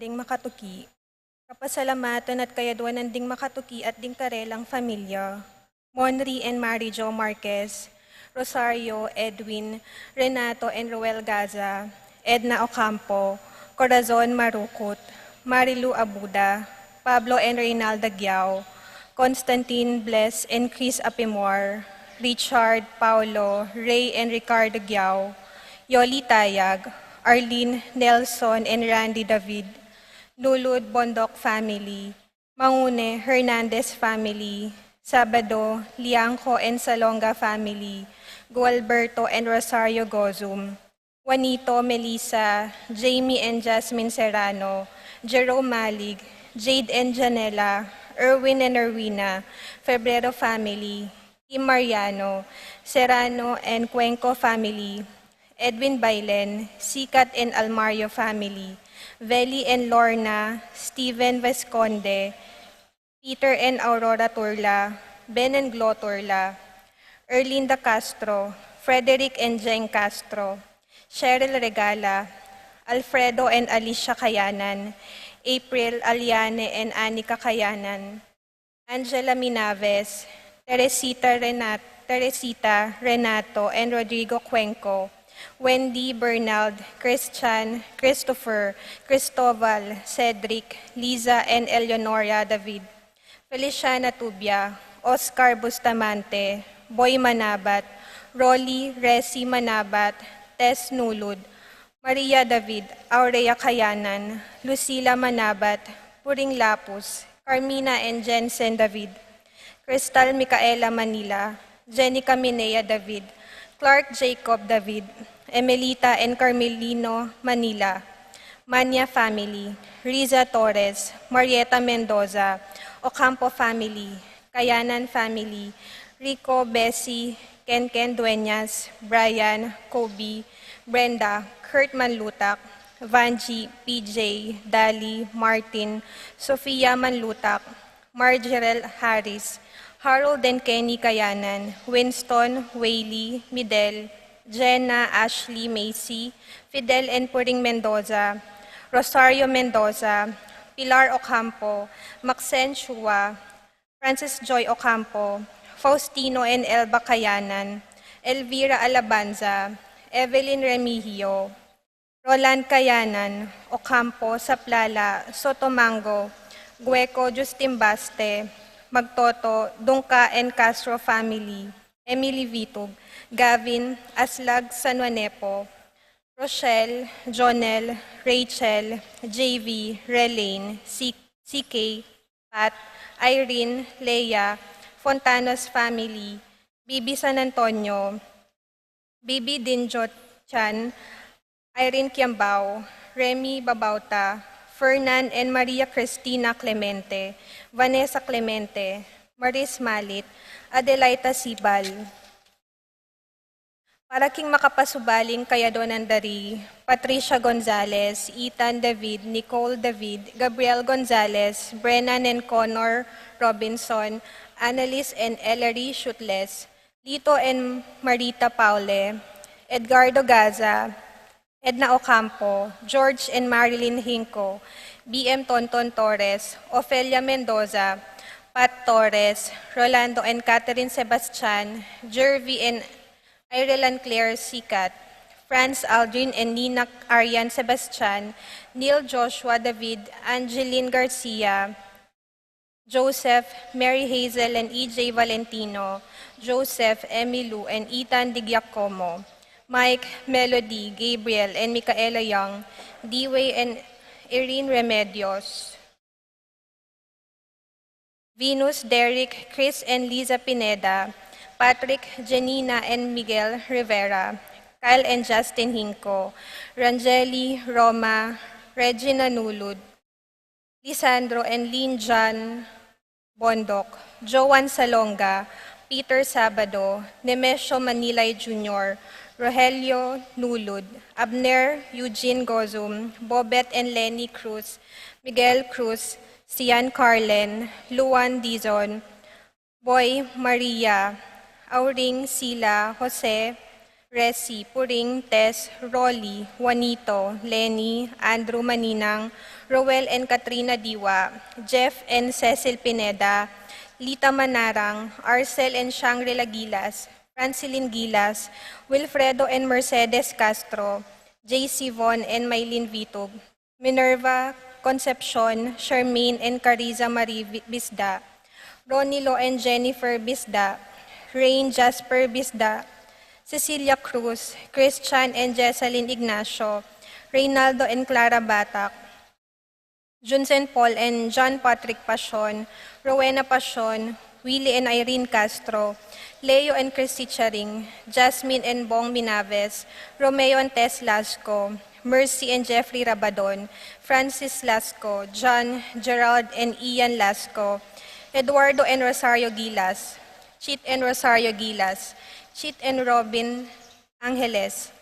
ding makatuki. Kapasalamatan at kayaduan ng ding makatuki at ding karelang familya. Monry and Mary Jo Marquez, Rosario, Edwin, Renato and Roel Gaza, Edna Ocampo, Corazon Marukut, Marilu Abuda, Pablo and Reynalda Giao, Constantine Bless and Chris Apimor, Richard, Paulo, Ray and Ricardo Giao, Yoli Tayag, Arlene, Nelson and Randy David, Lulud Bondok family, Mangune Hernandez family, Sabado, Liangco and Salonga family, Gualberto and Rosario Gozum, Juanito, Melissa, Jamie and Jasmine Serrano, Jerome Malig, Jade and Janela, Erwin and Erwina, Febrero family, Kim Mariano, Serrano and Cuenco family, Edwin Bailen, Sikat and Almario family, Veli and Lorna, Steven Vesconde, Peter and Aurora Turla, Ben and Glo Turla, Erlinda Castro, Frederick and Jeng Castro, Cheryl Regala, Alfredo and Alicia Kayanan, April, Aliane and Anika Kayanan, Angela Minaves, Teresita, Renato and Rodrigo Cuenco, Wendy, Bernald, Christian, Christopher, Cristobal, Cedric, Liza and Eleonora David, Feliciana Tubia, Oscar Bustamante, Boy Manabat, Rolly, Resi Manabat, Tess Nulud, Maria David, Aurea Kayanan, Lucila Manabat, Puring Lapus, Carmina and Jensen David, Crystal Micaela Manila, Jenica Minea David, Clark Jacob David, Emelita and Carmelino Manila, Mania family, Riza Torres, Marieta Mendoza, Ocampo family, Kayanan family, Rico, Bessie, Ken Dueñas, Brian, Kobe, Brenda, Kurt Manlutak, Vanji, PJ, Dali, Martin, Sofia Manlutak, Marjerel Harris, Harold and Kenny Kayanan, Winston, Wayley, Midel, Jenna, Ashley, Macy, Fidel and Puring Mendoza, Rosario Mendoza, Pilar Ocampo, Maxen Chua, Francis Joy Ocampo, Faustino and Elba Kayanan, Elvira Alabanza, Evelyn Remigio, Roland Kayanan, Ocampo, Saplala, Sotomango, Gueco, Justin Baste, Magtoto, Dungka and Castro family, Emily Vitug, Gavin, Aslag Sanuanepo, Rochelle, Jonel, Rachel, JV, Relaine, CK, Pat, Irene, Leia, Fontanos family, Bibi San Antonio, Bibi Dinjot Chan, Irene Kiambao, Remy Babauta, Fernan and Maria Cristina Clemente, Vanessa Clemente, Maris Malit, Adelaita Sibal. Para king makapasubaling kayadonan dari, Patricia Gonzalez, Ethan David, Nicole David, Gabriel Gonzalez, Brennan and Connor Robinson, Annalise and Ellery Shutles, Lito and Marita Paule, Edgardo Gaza, Edna Ocampo, George and Marilyn Hinco, BM Tonton Torres, Ofelia Mendoza, Pat Torres, Rolando and Catherine Sebastian, Jervy and Ireland Claire Sikat, Franz Aldrin and Nina Arian Sebastian, Neil Joshua David, Angeline Garcia, Joseph, Mary Hazel and EJ Valentino, Joseph, Emilu and Ethan Di Giacomo, Mike, Melody, Gabriel and Micaela Young, Dewey and Irene Remedios, Venus, Derek, Chris and Liza Pineda, Patrick, Janina and Miguel Rivera, Kyle and Justin Hinco, Rangeli, Roma, Regina Nulud, Lisandro and Lynn John Bondok, Joan Salonga, Peter Sabado, Nemesio Manilay Jr., Rogelio Nulud, Abner Eugene Gozum, Bobet and Lenny Cruz, Miguel Cruz, Sian Carlen, Luan Dizon, Boy Maria, Auring, Sila, Jose, Resi, Puring, Tess, Rolly, Juanito, Lenny, Andrew Maninang, Roel and Katrina Diwa, Jeff and Cecil Pineda, Lita Manarang, Arcel and Shangri-La Gilas, Francilin Gilas, Wilfredo and Mercedes Castro, JC Von and Maylin Vitug, Minerva Concepcion, Charmaine and Cariza Marie Bisda, Ronilo and Jennifer Bisda, Rain Jasper Bisda, Cecilia Cruz, Christian and Jessalyn Ignacio, Reynaldo and Clara Batak, Junsen Paul and John Patrick Pasion, Rowena Pasion, Willie and Irene Castro, Leo and Christy Charing, Jasmine and Bong Minaves, Romeo and Tess Lasco, Mercy and Jeffrey Rabadon, Francis Lasco, John, Gerald and Ian Lasco, Eduardo and Rosario Gilas, Chit and Rosario Gilas, Chit and Robin Angeles,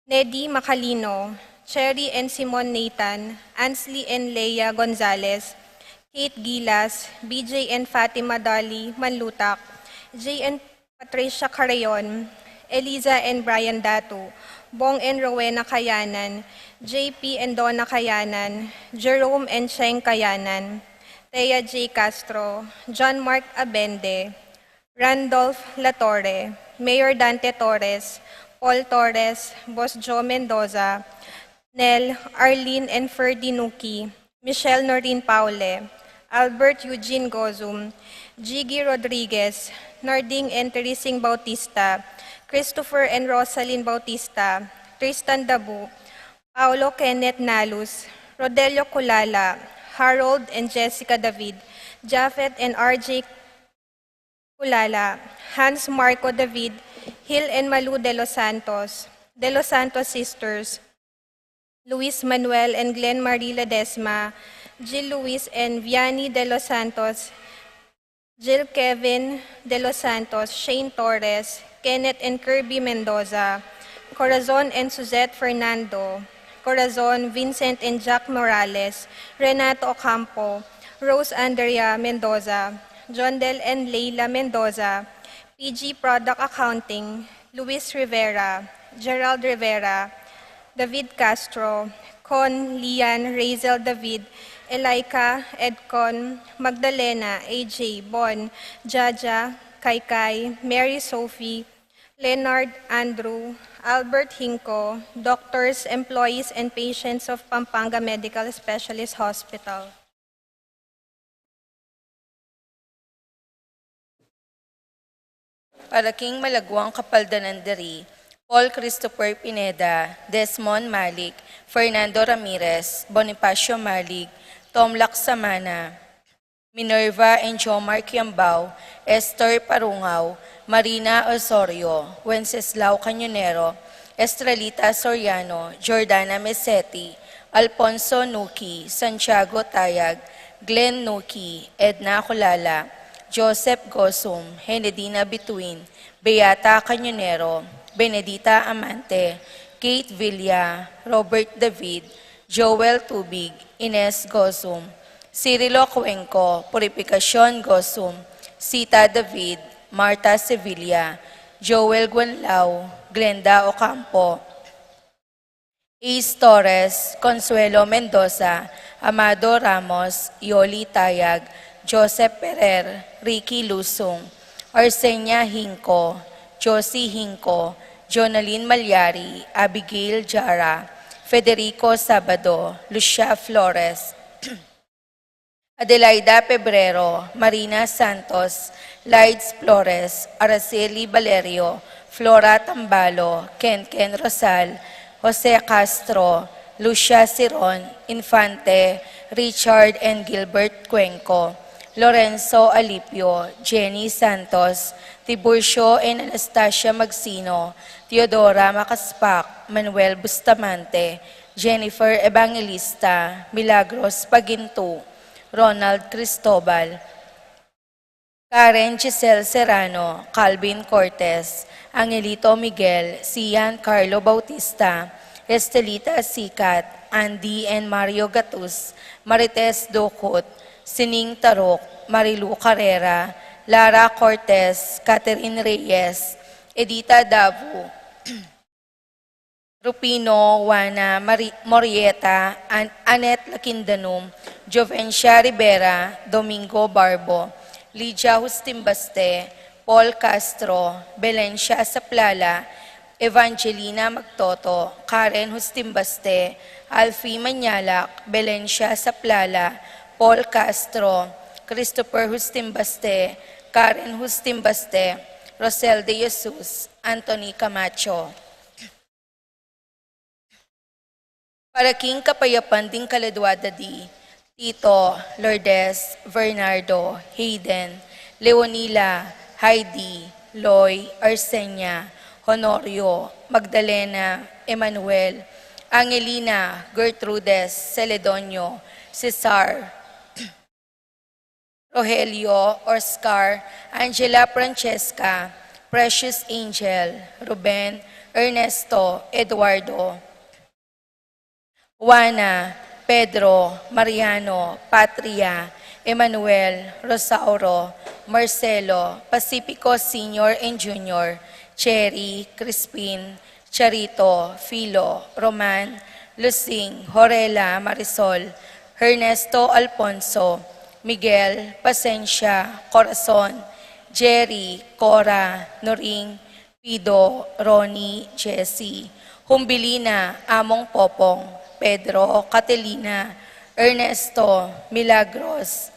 Neddy Macalino, Cherry and Simon Nathan, Ansley and Leia Gonzalez, Kate Gilas, BJ and Fatima Dali Manlutak, Jay and Patricia Carayon, Eliza and Brian Datu, Bong and Rowena Kayanan, JP and Donna Kayanan, Jerome and Cheng Kayanan, Thea J. Castro, John Mark Abende, Randolph Latorre, Mayor Dante Torres, Paul Torres, Boss Joe Mendoza, Nel, Arlene and Ferdy Nuki, Michelle Noreen Paule, Albert Eugene Gozum, Jiggy Rodriguez, Narding and Teresing Bautista, Christopher and Rosalyn Bautista, Tristan Dabu, Paulo Kenneth Nalus, Rodelio Kulala, Harold and Jessica David, Japheth and RJ Kulala, Hans Marco David, Hill and Malu de los Santos sisters, Luis Manuel and Glenn Marie Ledesma, Jill Luis and Vianney de los Santos, Jill Kevin de los Santos, Shane Torres, Kenneth and Kirby Mendoza, Corazon and Suzette Fernando, Corazon, Vincent and Jack Morales, Renato Ocampo, Rose Andrea Mendoza, John Del and Leila Mendoza, PG Product Accounting, Luis Rivera, Gerald Rivera, David Castro, Con, Lian, Razel David, Elika, Edcon, Magdalena, AJ, Bon, Jaja, Kaikai, Mary Sophie, Leonard Andrew, Albert Hinco, doctors, employees, and patients of Pampanga Medical Specialist Hospital. Paraking Malagwang Kapaldanandari, Paul Christopher Pineda, Desmond Malik, Fernando Ramirez, Bonifacio Malig, Tom Laksamana, Minerva and Jomar Kiambao, Esther Parungaw, Marina Osorio, Wenceslao Cañonero, Estrelita Soriano, Jordana Mesetti, Alfonso Nuki, Santiago Tayag, Glenn Nuki, Edna Kulala, Joseph Gosum, Henedina Bituin, Beata Cañonero, Benedita Amante, Kate Villa, Robert David, Joel Tubig, Ines Gosum, Cirilo Cuenco, Purificacion Gosum, Sita David, Marta Sevilla, Joel Guanlao, Glenda Ocampo, Ace Torres, Consuelo Mendoza, Amado Ramos, Yoli Tayag, Joseph Perer, Ricky Lusong, Arsenia Hinco, Josie Hinco, Jonalyn Malyari, Abigail Jara, Federico Sabado, Lucia Flores, Adelaida Pebrero, Marina Santos, Lides Flores, Araceli Valerio, Flora Tambalo, Ken Rosal, Jose Castro, Lucia Siron, Infante, Richard and Gilbert Cuenco, Lorenzo Alipio, Jenny Santos, Tiburcio and Anastasia Magsino, Teodora Macaspak, Manuel Bustamante, Jennifer Evangelista, Milagros Paginto, Ronald Cristobal, Karen Giselle Serrano, Calvin Cortez, Angelito Miguel, Sian Carlo Bautista, Estelita Sikat, Andy and Mario Gatus, Marites Dokot, Sining Tarok, Marilu Carrera, Lara Cortez, Catherine Reyes, Edita Davu, Rupino Juana Morieta, Anet Lakindanum, Jovencia Rivera, Domingo Barbo, Lydia Justimbaste, Paul Castro, Belencia Saplala, Evangelina Magtoto, Karen Justimbaste, Alfie Manyalak, Belencia Saplala, Paul Castro, Christopher Justimbaste, Karen Justimbaste, Rosel de Jesus, Anthony Camacho. Para King Kapayapan ding Kaladwada di, Tito, Lourdes, Bernardo, Hayden, Leonila, Heidi, Loy, Arsenia, Honorio, Magdalena, Emmanuel, Angelina, Gertrudes, Celedonio, Cesar, Rogelio, Oscar, Angela Francesca, Precious Angel, Ruben, Ernesto, Eduardo, Juana, Pedro, Mariano, Patria, Emmanuel, Rosauro, Marcelo, Pacifico Senior and Junior, Cherry, Crispin, Charito, Filo, Roman, Lucing, Horela, Marisol, Ernesto Alfonso, Miguel, Pasencia, Corazon, Jerry, Cora, Noring, Pido, Ronnie, Jessie, Humbilina, Among Popong, Pedro, Catelina, Ernesto, Milagros,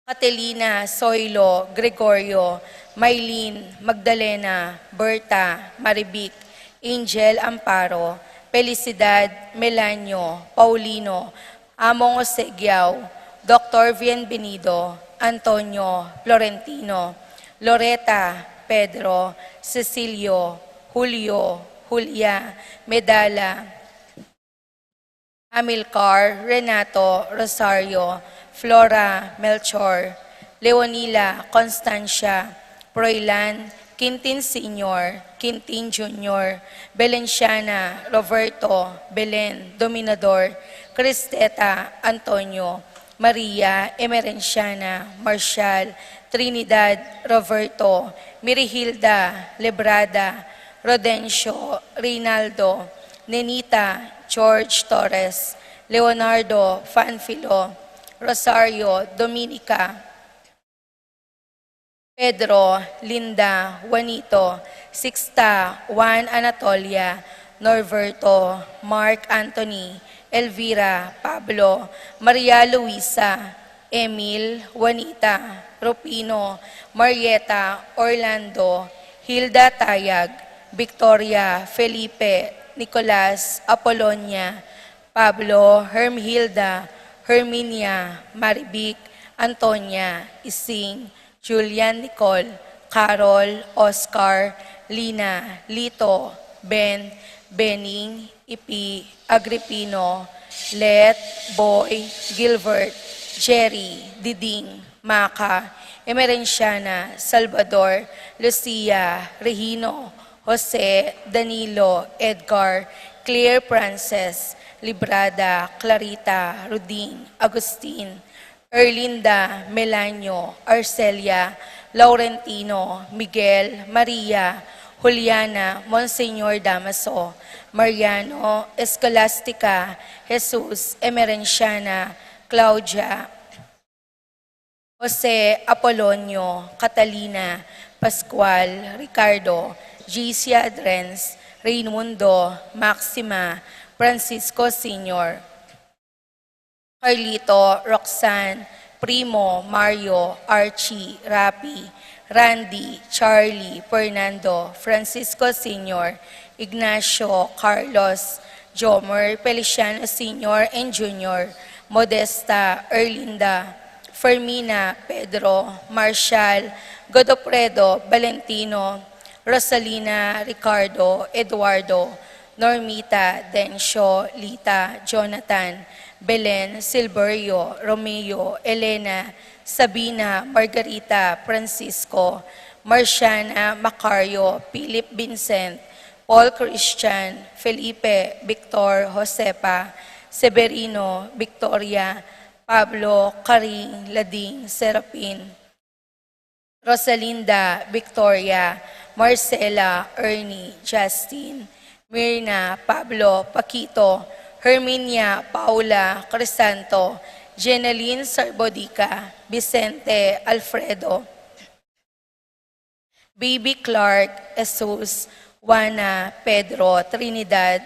Catelina, Soilo, Gregorio, Maylene, Magdalena, Berta, Maribic, Angel Amparo, Felicidad, Melanio, Paulino, Among Osegiao, Dr. Bienvenido, Antonio, Florentino, Loreta, Pedro, Cecilio, Julio, Julia, Medala, Amilcar, Renato, Rosario, Flora, Melchor, Leonila, Constancia, Proilan, Quintin Senior, Quintin Junior, Belenciana, Roberto, Belen, Dominador, Cristeta, Antonio, Maria, Emerenciana, Marshall, Trinidad, Roberto, Mirihilda, Lebrada, Rodencio, Rinaldo, Nenita, George Torres, Leonardo, Fanfilo, Rosario, Dominica, Pedro, Linda, Juanito, Sixta, Juan Anatolia, Norberto, Mark Anthony, Elvira, Pablo, Maria Luisa, Emil, Juanita, Rupino, Marieta, Orlando, Hilda Tayag, Victoria, Felipe, Nicolas, Apolonia, Pablo, Hermhilda, Herminia, Maribic, Antonia, Ising, Julian Nicole, Carol, Oscar, Lina, Lito, Ben, Bening, Ipi, Agripino, Let, Boy, Gilbert, Jerry, Diding, Maka, Emerenciana, Salvador, Lucia, Regino, Jose, Danilo, Edgar, Claire Frances, Librada, Clarita, Ruding, Agustin, Erlinda, Melanio, Arcelia, Laurentino, Miguel, Maria, Juliana, Monseñor Damaso, Mariano, Escolastica, Jesus, Emerenciana, Claudia, Jose Apolonio, Catalina, Pascual, Ricardo, Gicia Adrens, Raimundo, Maxima, Francisco Sr., Carlito, Roxanne, Primo, Mario, Archie, Rapi, Randy, Charlie, Fernando, Francisco Sr., Ignacio, Carlos, Jomer, Feliciano Sr. and Jr., Modesta, Erlinda, Fermina, Pedro, Marshall, Godofredo, Valentino, Rosalina, Ricardo, Eduardo, Normita, Dencio, Lita, Jonathan, Belen, Silverio, Romeo, Elena, Sabina, Margarita, Francisco, Marciana, Macario, Philip Vincent, Paul Christian, Felipe, Victor, Josepa, Severino, Victoria, Pablo, Karing, Lading, Serapin, Rosalinda, Victoria, Marcela, Ernie, Justin, Mirna Pablo Paquito, Herminia Paula Crisanto, Jeneline Sarbodica, Vicente Alfredo, Baby Clark Jesus, Juana Pedro Trinidad,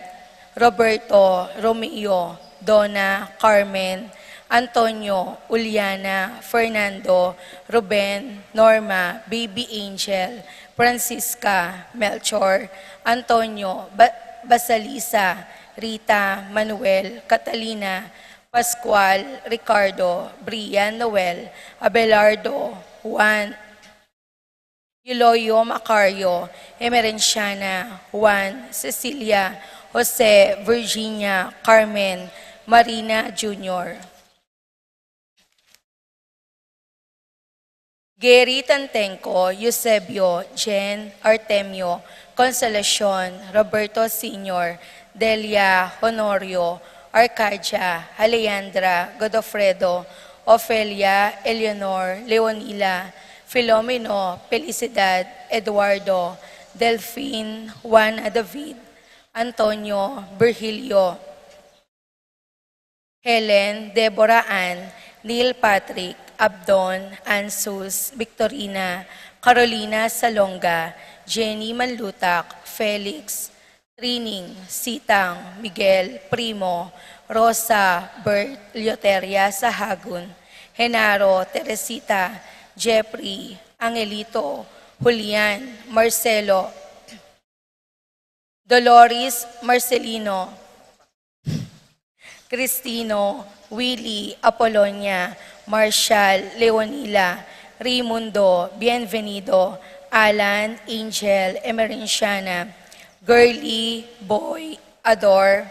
Roberto Romeo, Donna Carmen, Antonio, Uliana, Fernando, Ruben, Norma, Baby Angel, Francisca, Melchor, Antonio, Basalisa, Rita, Manuel, Catalina, Pascual, Ricardo, Brian Noel, Abelardo, Juan, Yuloyo Macario, Emerenciana, Juan, Cecilia, Jose, Virginia, Carmen, Marina Jr. Gary Tantenco, Eusebio, Jen, Artemio, Consolacion, Roberto Sr., Delia, Honorio, Arcadia, Alejandra, Godofredo, Ofelia, Eleanor, Leonila, Filomeno, Felicidad, Eduardo, Delphine, Juana David, Antonio, Virgilio, Helen, Deborah Ann, Neil Patrick, Abdon, Ansus, Victorina, Carolina Salonga, Jenny Manlutak, Felix, Trining, Sitang, Miguel, Primo, Rosa, Bert, Leoteria Sahagun, Genaro, Teresita, Jeffrey, Angelito, Julian, Marcelo, Dolores, Marcelino, Cristino, Willie, Apolonia, Marshall, Leonila, Raimundo, Bienvenido, Alan, Angel, Emerenciana, Girly, Boy, Ador,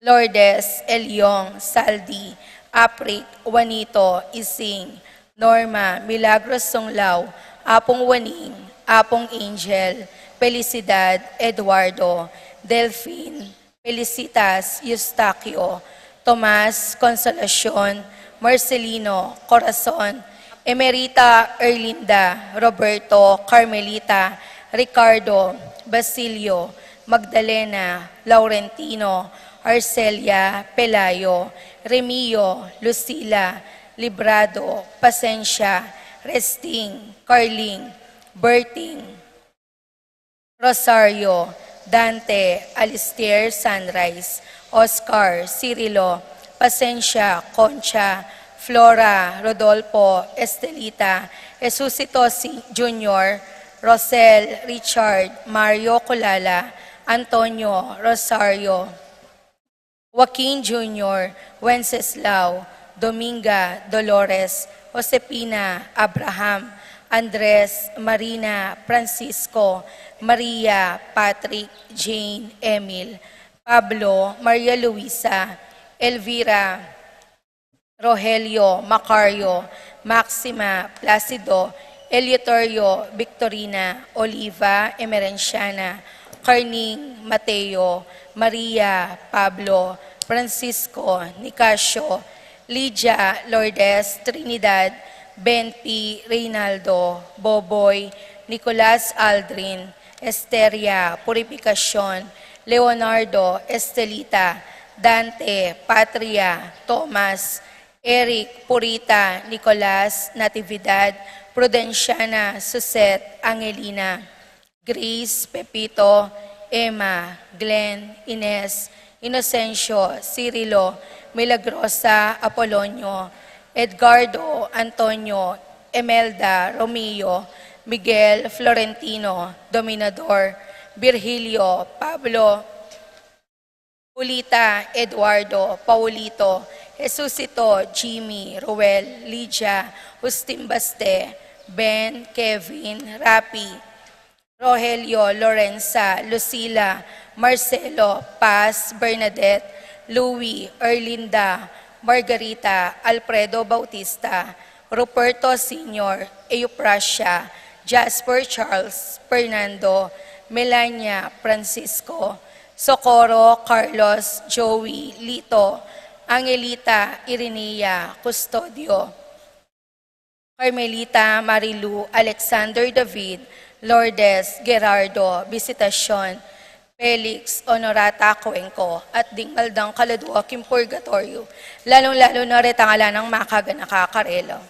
Lourdes, Elyong, Saldi, Aprik, Juanito, Ising, Norma, Milagros Songlao, Apong Waning, Apong Angel, Felicidad, Eduardo, Delphine, Felicitas, Eustaquio, Tomas, Consolacion, Marcelino, Corazon, Emerita, Erlinda, Roberto, Carmelita, Ricardo, Basilio, Magdalena, Laurentino, Arcelia, Pelayo, Remio, Lucila, Librado, Pasencia, Resting, Carling, Berting, Rosario, Dante, Alistair, Sunrise, Oscar, Cirilo, Pasencia, Concha, Flora, Rodolfo, Estelita, Jesusito Jr., Rosel, Richard, Mario Colala, Antonio, Rosario, Joaquin Jr., Wenceslao, Dominga, Dolores, Josepina, Abraham, Andres, Marina, Francisco, Maria, Patrick, Jane, Emil, Pablo, Maria Luisa, Elvira, Rogelio, Macario, Maxima, Placido, Eleuterio, Victorina, Oliva, Emerenciana, Carning, Mateo, Maria, Pablo, Francisco, Nicasio, Lydia, Lourdes, Trinidad, Benpi, Reynaldo, Boboy, Nicolas Aldrin, Esteria, Purificacion, Leonardo, Estelita, Dante, Patria, Thomas, Eric, Purita, Nicolas, Natividad, Prudenciana, Suset, Angelina, Grace, Pepito, Emma, Glenn, Ines, Inocencio, Cirilo, Milagrosa, Apolonio, Edgardo, Antonio, Emelda, Romeo, Miguel, Florentino, Dominador, Virgilio, Pablo, Julita, Eduardo, Paulito, Jesusito, Jimmy, Ruel, Lydia, Justin Baste, Ben, Kevin, Rapi, Rogelio, Lorenza, Lucila, Marcelo, Paz, Bernadette, Louie, Erlinda, Margarita, Alfredo Bautista, Ruperto Sr., Euprasia, Jasper Charles, Fernando, Melania, Francisco, Socorro, Carlos, Joey, Lito, Angelita, Irinea, Custodio, Carmelita, Marilu, Alexander David, Lourdes, Gerardo, Visitacion, Felix Honorata Cuenco at Dingaldang Kaladua Kim Purgatorio, lalong-lalo na retangala ng makaga nakakarelo.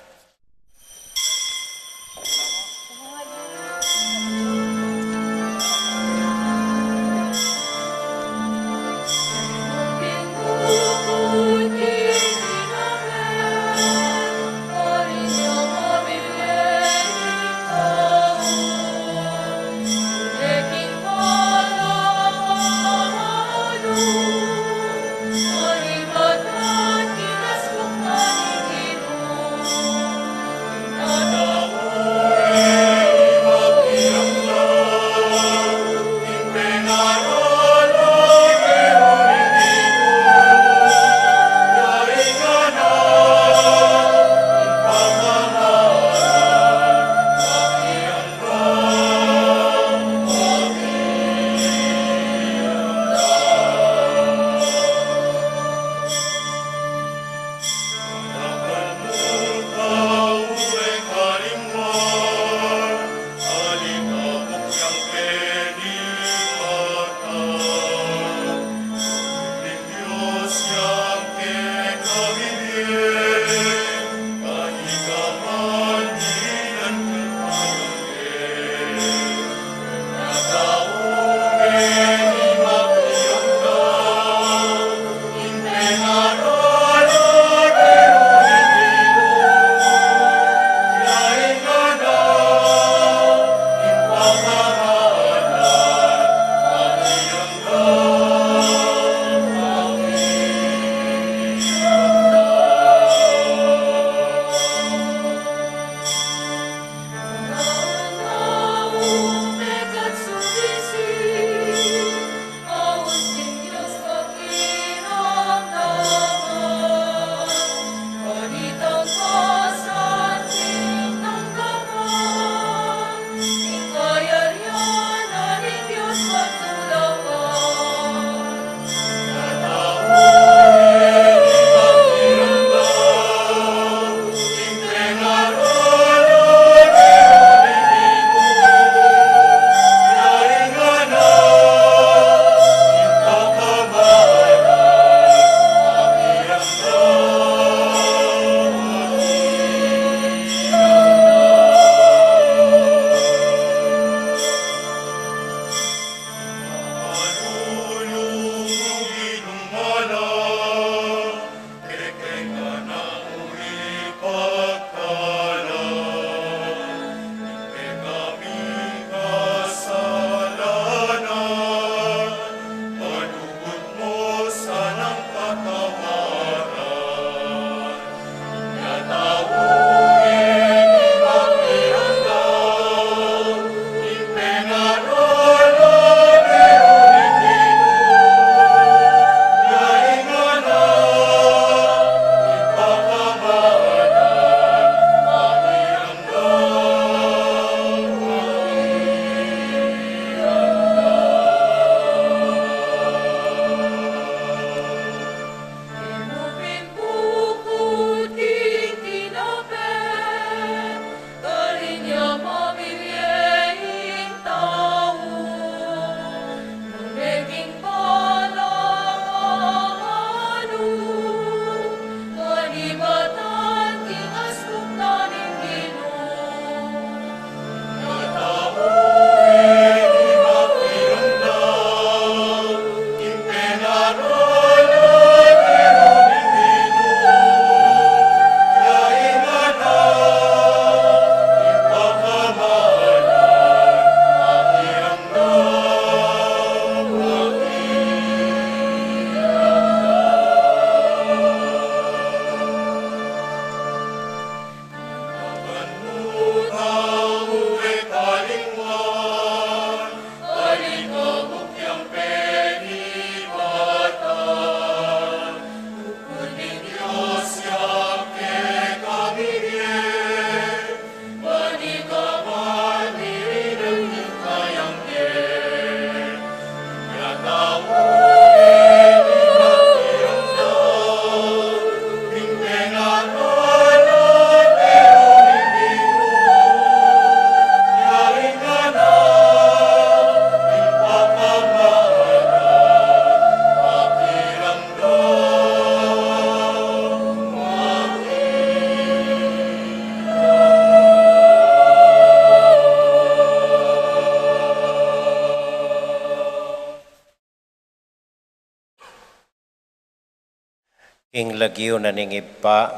Ing lagyo na ningib pa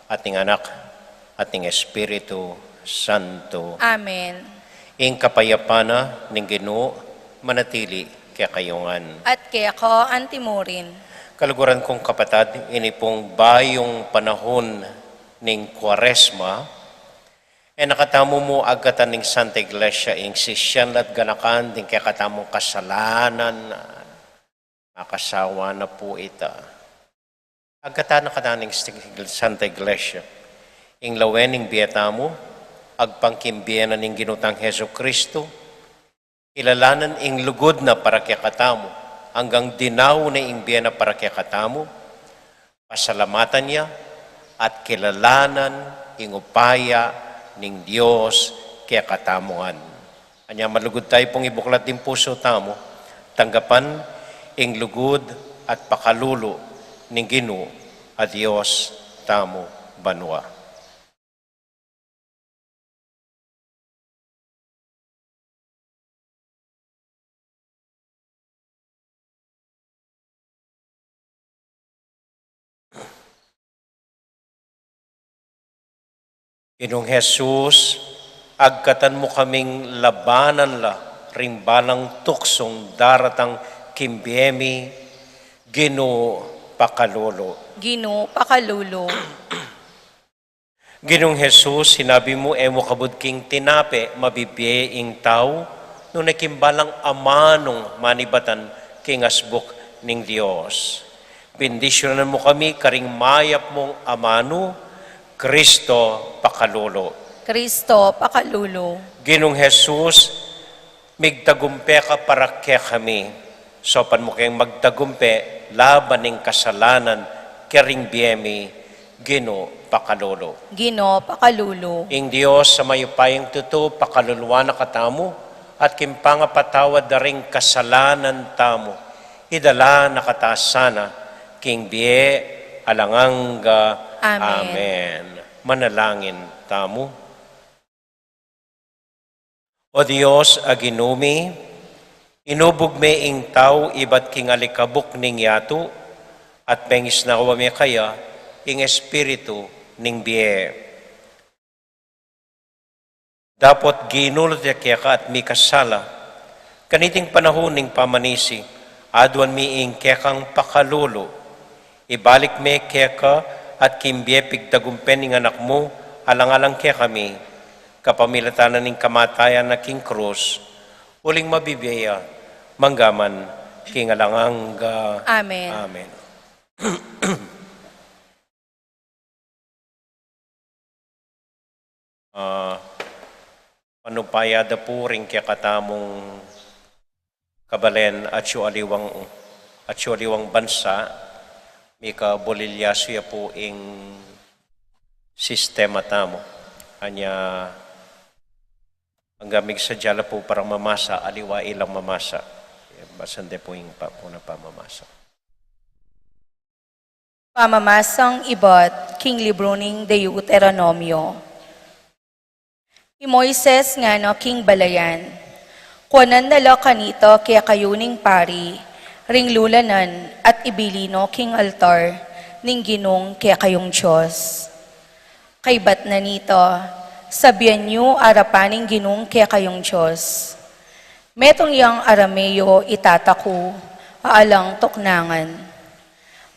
ating anak, ating Espiritu Santo. Amen. Ing kapayapana ning Ginoo manatili kaya kayungan. At kaya ko antimurin. Kaluguran kong kapatid, ini pong bayong panahon ning Kwaresma, nakatamo mo agatan ning Santa Iglesia ing sisyan at ganakan din kaya katamong kasalanan, makasawa na po ita. Agatan na kataning Santa Iglesia, ing lawen ning biyatamo, agpangkimbiyanan ning ginutang Heso Kristo, ilalanan ing lugod na para kaya katamo, hanggang dinaw na ing biya na para kaya katamo, pasalamatan niya, at kilalanan ing upaya ning Diyos kaya katamuan. Anya malugod tayo pong ibuklat din puso tamo, tanggapan ing lugod at pakalulo ning Ginoo a Diyos tamo banwa. Ginong Jesus, agkatan mo kaming labanan la, rimbalang tuksong daratang kimbiyemi, Ginoo pakalolo. Ginoo pakalulo. Ginong Jesus, sinabi mo, emo kabudking tinape, mabibiye ing tao, no nakimbalang amanong manibatan king asbuk ning Dios. Bendisyonan mo kami, karing mayap mong amano, Kristo pakalolo. Kristo pakalulo. Ginong Jesus, migtagumpe ka para kaya kami. Sopan mo kayong magtagumpe, laban ng kasalanan, kering biyemi, Ginoo pakalolo. Ginoo pakalulo. Ing Diyos sa mayupayang tuto, pakaluluwa na katamo, at kimpanga patawad na ring kasalanan tamo. Idala na katasana, king biye, alanganga, Amen. Amen. Manalangin tamo. O Diyos, aginumi, inubog me ing tao, ibat king alikabok ning yato, at pengis na kawami kaya, ing espiritu ning biye. Dapat ginulot kaya ka at mi kasala, kaniting panahon ning pamanisi, adwan mi ing kaya kang pakalulo, ibalik me kaya ka at kimbiye pigtagumpen ning anak mo, alang-alang kaya kami, kapamilatanan ning kamatayan na king krus, uling mabibiyaya, manggaman, king alanganga. Amen. Amen. Panupayada po rin kaya katamong kabalen at aliwang bansa, mika bolilyaso ya po ing sistema tamo. Anya, ang gamig sa diyala po parang mamasa, aliwa ilang mamasa. Basande po yung na pamamasa. Pamamasang ibot, King Libroning Deuteronomio. I Moises nga no King Balayan, kuanan nala kanito kaya kayuning pari, ring lulanan at ibilino King altar, ning ginong kaya kayong Diyos. Kay bat na nito, sabihan niyo arapaning ginong kaya kayong Diyos. Metong yang Arameo itataku, aalang toknangan.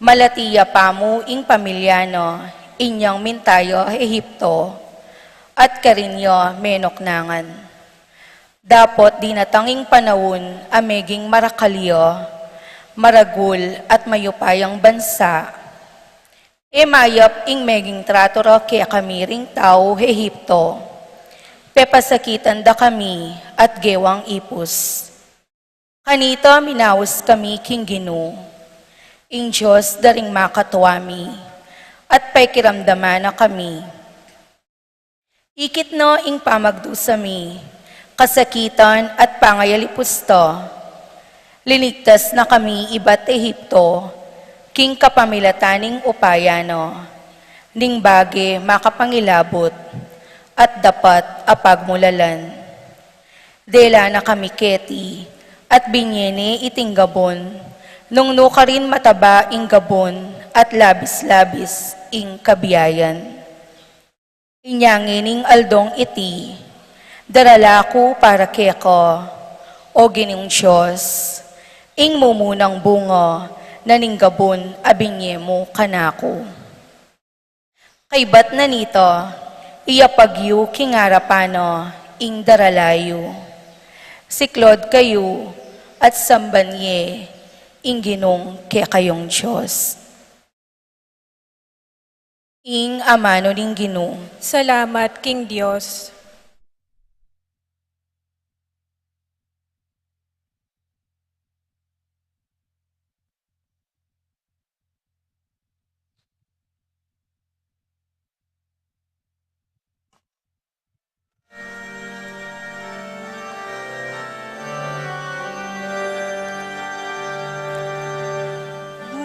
Malatiya pa mo ing pamilyano, inyang mintayo Ehipto, at karinyo menoknangan. Dapot di natanging panahon ameging marakalyo, maragul at mayupayang bansa. Mayap ing meging tratoro kaya kami ring tao Ehipto. Pepasakitan da kami at gewang ipus. Kanito minawas kami king Ginoo. Ing Diyos daring makatuwami at paikiramdaman na kami. Ikit no ing pamagdusami, kasakitan at pangayalipusto. Linigtas na kami iba't Ehipto, king kapamilataning upayano, ning bage makapangilabot, at dapat apagmulalan. Dela na kami keti, at binyene iting gabon, nung nuka rin mataba ing gabon, at labis-labis ing kabiyayan. Inyangin ing aldong iti, darala ko para keko, o gining Diyos, ing mumunang bunga, naninggabon abinye mo kanako. Kay bat na nito, iyapagyo kingarapano, ing daralayo. Siklod kayo, at sambanye, ing ginong ke kayong Diyos. Ing amano ning ginong, Salamat, King Diyos.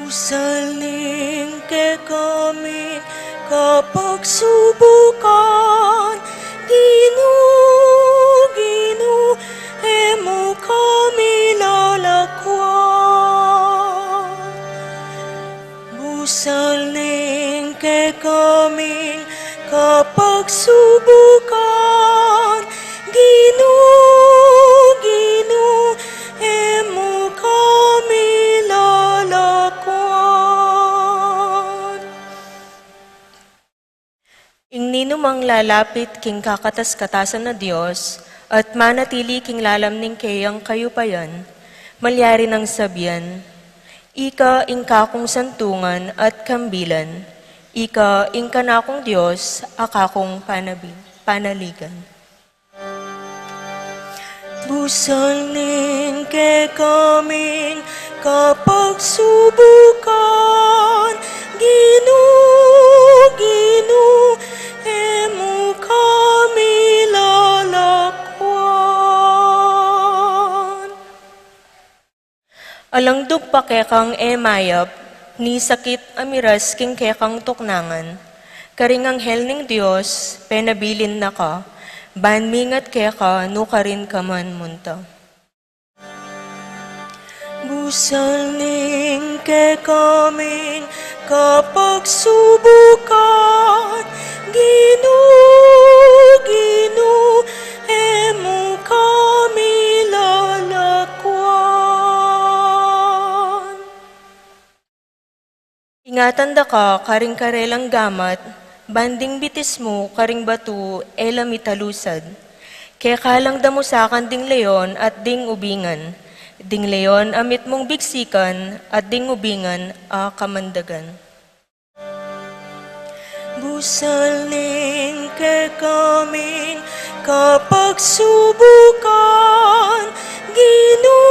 Usaling ke kami kapag subukan, Gino, emo kami lalakwan. Usaling ke kami kapag subukan, Gino, emo kami lalakwan. Ing ninumang lalapit king kakatas-katasan na Diyos, at manatili king lalamning kayang kayupayan, malyari ng sabyan, ika ing kakong santungan at kambilan, ika ing kanakong Diyos, akakong panaligan. Busaling ke kaming kapag subukan, Gino, emo kami lalakwan. Alangdog pa kekang emayap, ni sakit amiras king kekang tuknangan, karing anghel ning Diyos, penabilin na ka, banmingat keka, no ka rin ka man munta. Busaling ke kaming kapag subukan, Gino, emo kami lalakwan. Ingatan da ka, karing karelang gamat, banding bitis mo, karing batu, elamitalusad. Kaya kalang damusakan ding leon at ding ubingan. Ding leon amit mong biksikan at ding ubingan a kamandagan. Busaling ke kaming kapag subukan, Gino,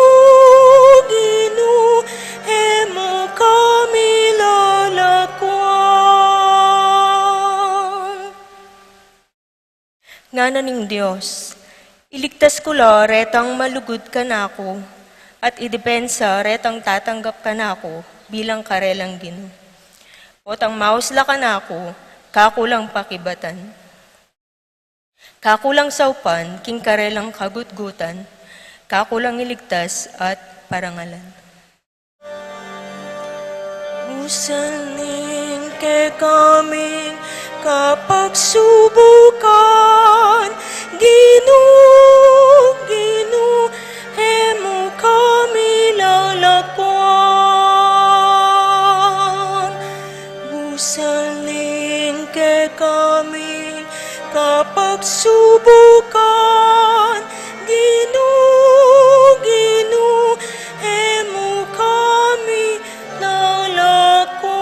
emo kami lalakwan. Ngananing Diyos, iligtas ko la retang malugod ka na ako, at idepensa retang tatanggap ka na ako bilang karelang Ginoo. Otang mausla ka na ako, kakulang pakibatan. Kakulang saupan, king karelang kagutgutan, kakulang iligtas at parangalan. Usaling ke kaming kapag subukan, Gino, emo kami lalakwan. Busaling ke kami kapag subukan, Gino, emo kami lalakwan.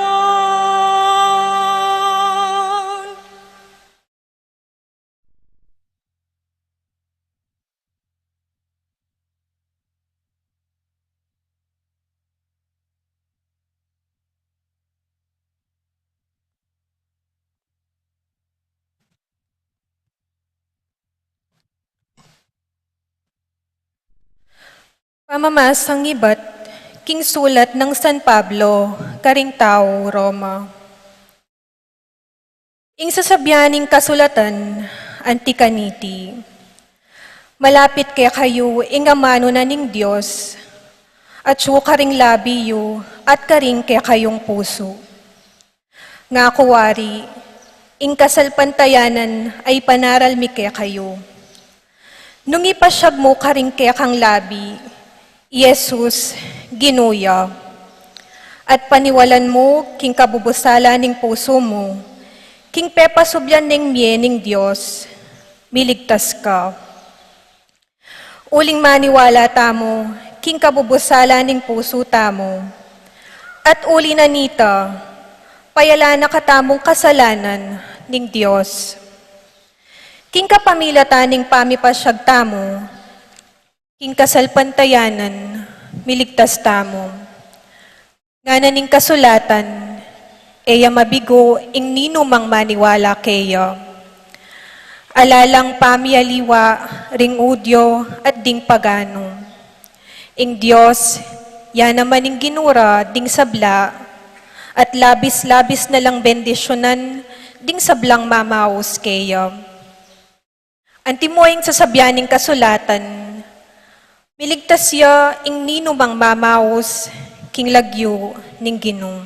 Pamamasang iba't king sulat ng San Pablo, Karingtao, Roma. Ing sasabyaning kasulatan, Antikaniti. Malapit kaya kayo ing amano na ning Diyos, at siyo karing labiyo, at karing kaya kayong puso. Nga kuwari, ing kasalpantayanan ay panaral mi kaya kayo. Nung ipasyag mo karing kaya kang labi, Yesus, ginuya. At paniwalan mo, king kabubusala ning puso mo, king pepasubyan ning miyening Diyos, miligtas ka. Uling maniwala tamo, king kabubusala ning puso tamo, at uli na nita, payala na katamong kasalanan ning Diyos. King kapamilya taning pamipasyag tamo, king kasalpantayanan, miligtas tamo. Nga ning kasulatan, eya mabigo ing ninumang maniwala keya. Alalang pamialiwa, ring udyo at ding pagano. Ing Diyos, yan naman ing ginura ding sabla, at labis-labis na lang bendisyonan ding sablang mamaos keya. Antimoing sasabyaning kasulatan, miligtas ya ing ninumang mamaos, king lagyo ning Ginoo.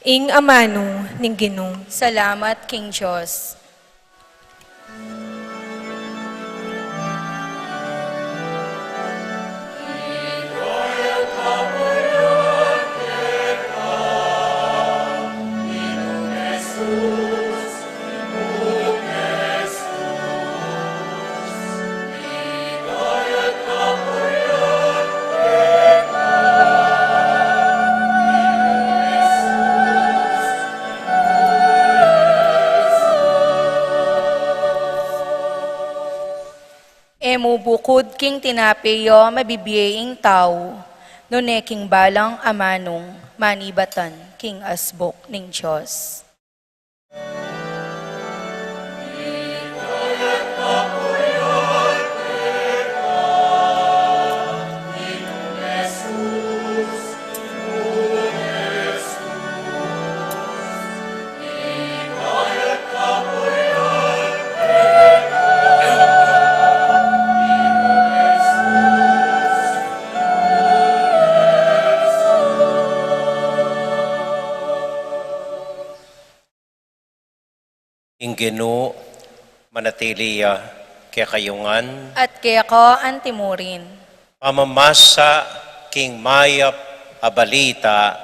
Ing amano ning Ginoo. Salamat, King Diyos. Emo bukod king tinapeyo mabibiying tao, nune king balang amanong manibatan king asbok ning Diyos. Ing Ginoo, manatiliya kaya kayungan, At kaya ko antimurin, pamamasa king mayap abalita,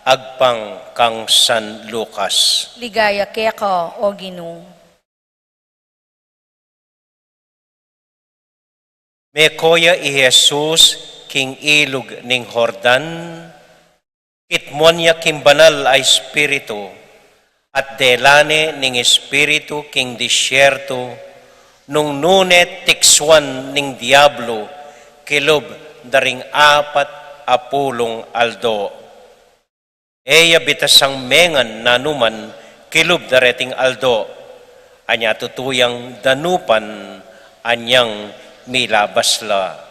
agpang kang San Lucas. ligaya kaya ko o Ginoo. Mekoya i Jesus king ilog ning Jordan, kitmon niya king banal ay espiritu, at delane ning espiritu king disyerto, nung nune tikswan ning diablo, kilob daring apat apulong aldo. Eya bitasang mengan nanuman, kilob dareting aldo, anya tutuyang danupan, anyang milabasla.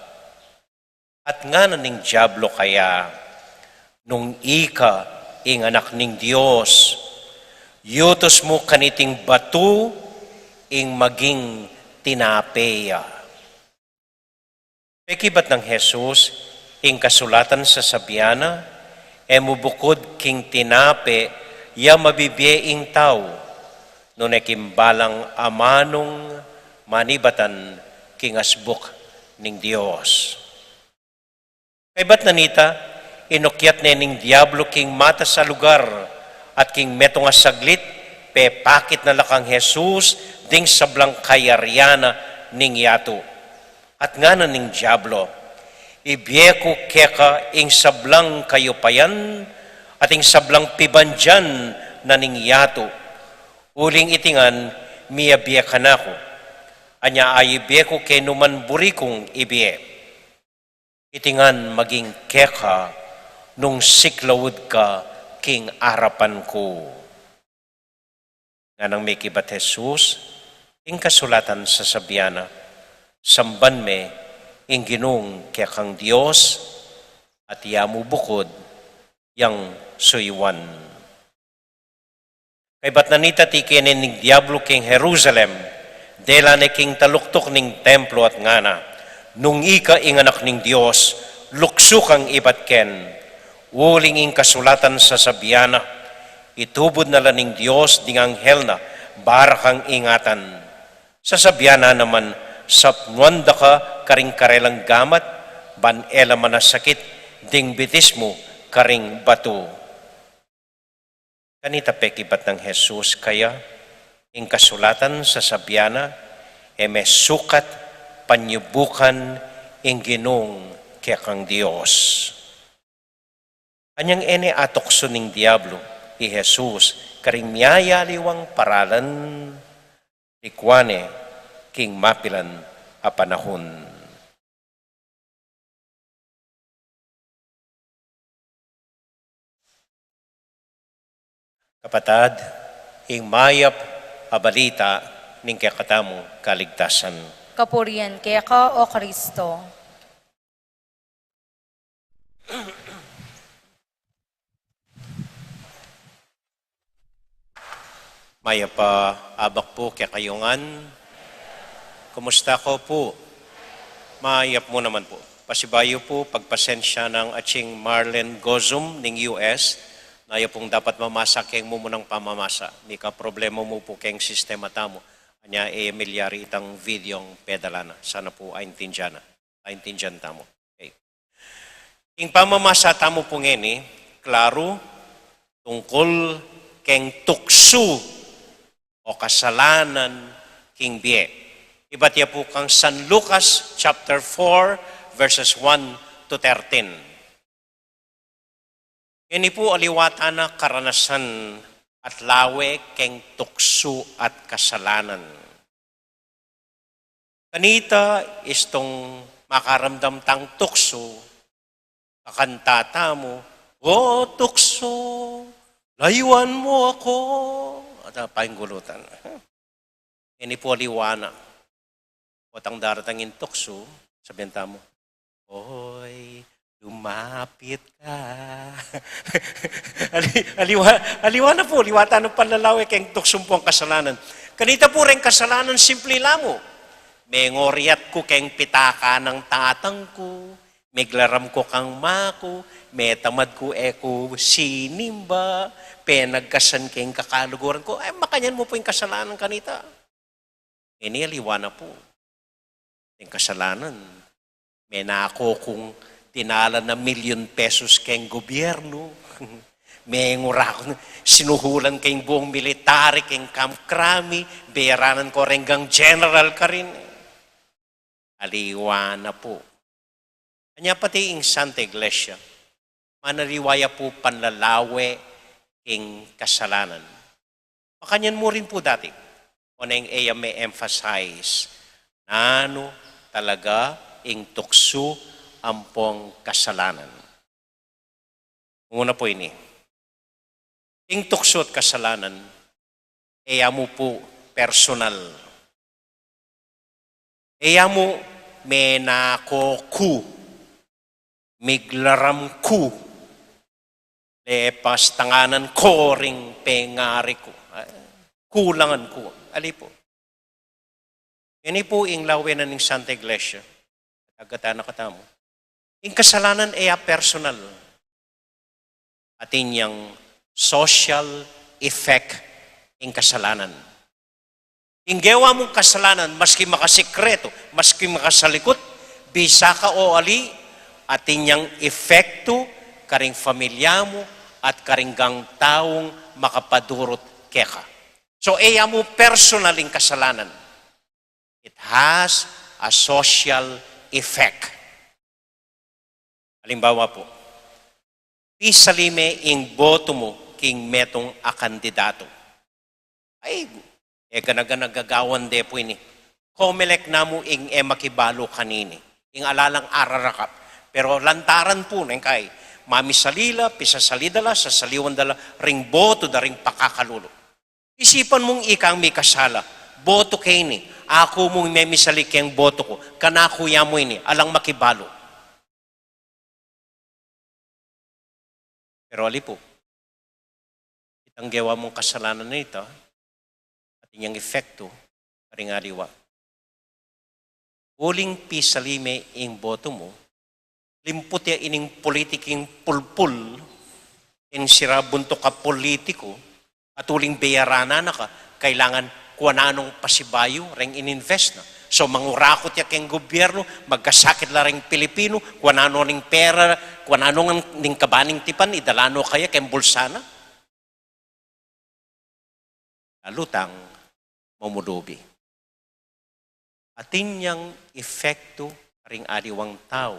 At nga na ning diablo kaya, nung ika ing anak ning Diyos, yutos mo kaniting batu ing maging tinapeya. Pekibat ng Jesus ing kasulatan sa sabyana, emubukod king tinape ya mabibye ing tao, nune kimbalang amanong manibatan king asbuk ning Dios. Kaibat nanita, inukyat ning diablo king mata sa lugar, at king meto nga saglit, pepakit na lakang Jesus, ding sablang kayaryana ning yato. At nga na ning diablo, ibiyeko keka ing sablang kayupayan, at ing sablang pibandyan na ning yato. Uling itingan, miyabiya ka na ko. Anya ay ibiyeko kenuman burikong ibiye. Itingan maging keka, nung siklawod ka, king arapan ko. Nga nang may kibat Jesus, ing kasulatan sa sabyana, samban me, ing ginung kaya kang Diyos, at yamu bukod, yang suywan. Kay bat nanita ti kinin ning diablo king Jerusalem, dela ni king taluktok ning templo at ngana, nung ika ing anak ning Diyos, luksukang ibat ken, uling ing kasulatan sa sabyana, itubod na laning Diyos ding anghel na, barakang ingatan. Sasabyan na naman, sapnuanda ka karing karelang gamat, banela man na sakit, ding bitis mo karing bato. Kanita pekibat ng Jesus kaya, ing kasulatan sa sabyana, may sukat panyubukan ing ginong kaya kang Diyos. Anyang ene atokso ning Diablo, i Jesus, karing miyayaliwang paralan, ikwane, king mapilan a panahon. Kapatad, ing mayap a balita ning kakatamo kaligtasan. Kapurian kaya ka, O Kristo. Maya pa abak po kaya kayungan. Kumusta ko po? Mayap mo naman po. Pasibayo po pagpasensya ng ating Marlene Gozum ng US na iyo pong dapat mamasa keng mo munang pamamasa. Di ka problema mo po keng sistema tamo. Anya milyari itang videong pedalana. Sana po aintindihan na. Aintindihan tamo. Okay. Ing pamamasa tamo po ngeni, klaro, tungkol keng tukso o kasalanan king bie. Iba't ya po kang San Lucas chapter 4 verses 1 to 13. Ini po aliwata na karanasan at lawe keng tukso at kasalanan. Kanita istong makaramdam tang tukso, kakantata mo, "O tukso, layuan mo ako." At pahinggulutan. Ini po aliwana. O tang daratangin tukso, sabihin mo, "Hoy, lumapit ka." Aliwana po, liwata ng panlalawi kayong tuksong po ang kasalanan. Kanita po rin kasalanan, simple lamo. May ngoriat ko kayong pitaka ng tatang ko, may glaram ko kang mako, may tamad ko eko sinimba, penagkasan kayong kakaluguran ko, ay makanyan mo po yung kasalanan kanita. Ini aliwana po. Yung kasalanan, may nako kung tinala na ₱1,000,000 kayong gobyerno. May ngura ko, sinuhulan kayong buong military, kayong Camp Crami, bayaranan ko hanggang general ka rin. Aliwana po. Kanya pati yung Santa Iglesia, manariwaya po panlalawe ing kasalanan. Makanyan mo rin po dati. O na yung iya may emphasize na ano talaga ing tukso ampong kasalanan. Una po ini. Ing tukso at kasalanan, iya mo po personal. Iya mo menakoku, miglaram ku, lepas tanganan ko ring pengari ko. Kulangan ko. Ali po. Ini po ing lawenan ng Santa Iglesia. Agata na katamo. Ing kasalanan ay personal. Atin yung social effect ing kasalanan. Ing gawa mong kasalanan, maski makasikreto, maski makasalikot, bisa ka o ali, atin yung efekto karing familya mo at karing gang taong makapadurot keka. So, iya mo personal ing kasalanan. It has a social effect. Halimbawa po, pisalime ing boto mo king metong a kandidato. Ay, ganagagawan de po ini. Komelek na mo ing makibalo kanini. Ing alalang ararakap. Pero lantaran po nang kay mami salila, pisa salidala, sa saliwan dala, ring boto da ring pakakalulo. Isipan mong ikang may kasala. Boto kay ni. Ako mong may misalik yung boto ko. Kanakuya mo ini. Alang makibalo. Pero ali po. Itang gawa mong kasalanan na ito, at inyang efekto, paring aliwa. Uling pisalime ing boto mo, limput ya ining politiking pulpul, insirabunto ka politiko, at uling bayarana na ka, kailangan kuwananong pasibayo, ring ininvest na. So mangurakot ya keng gobyerno, magkasakit la ring Pilipino, kuwanano ring pera, kuwanano ning kabaning tipan, idalano kaya keng bulsana. Lutang mamulubi. Atin niyang efekto ring adiwang tao.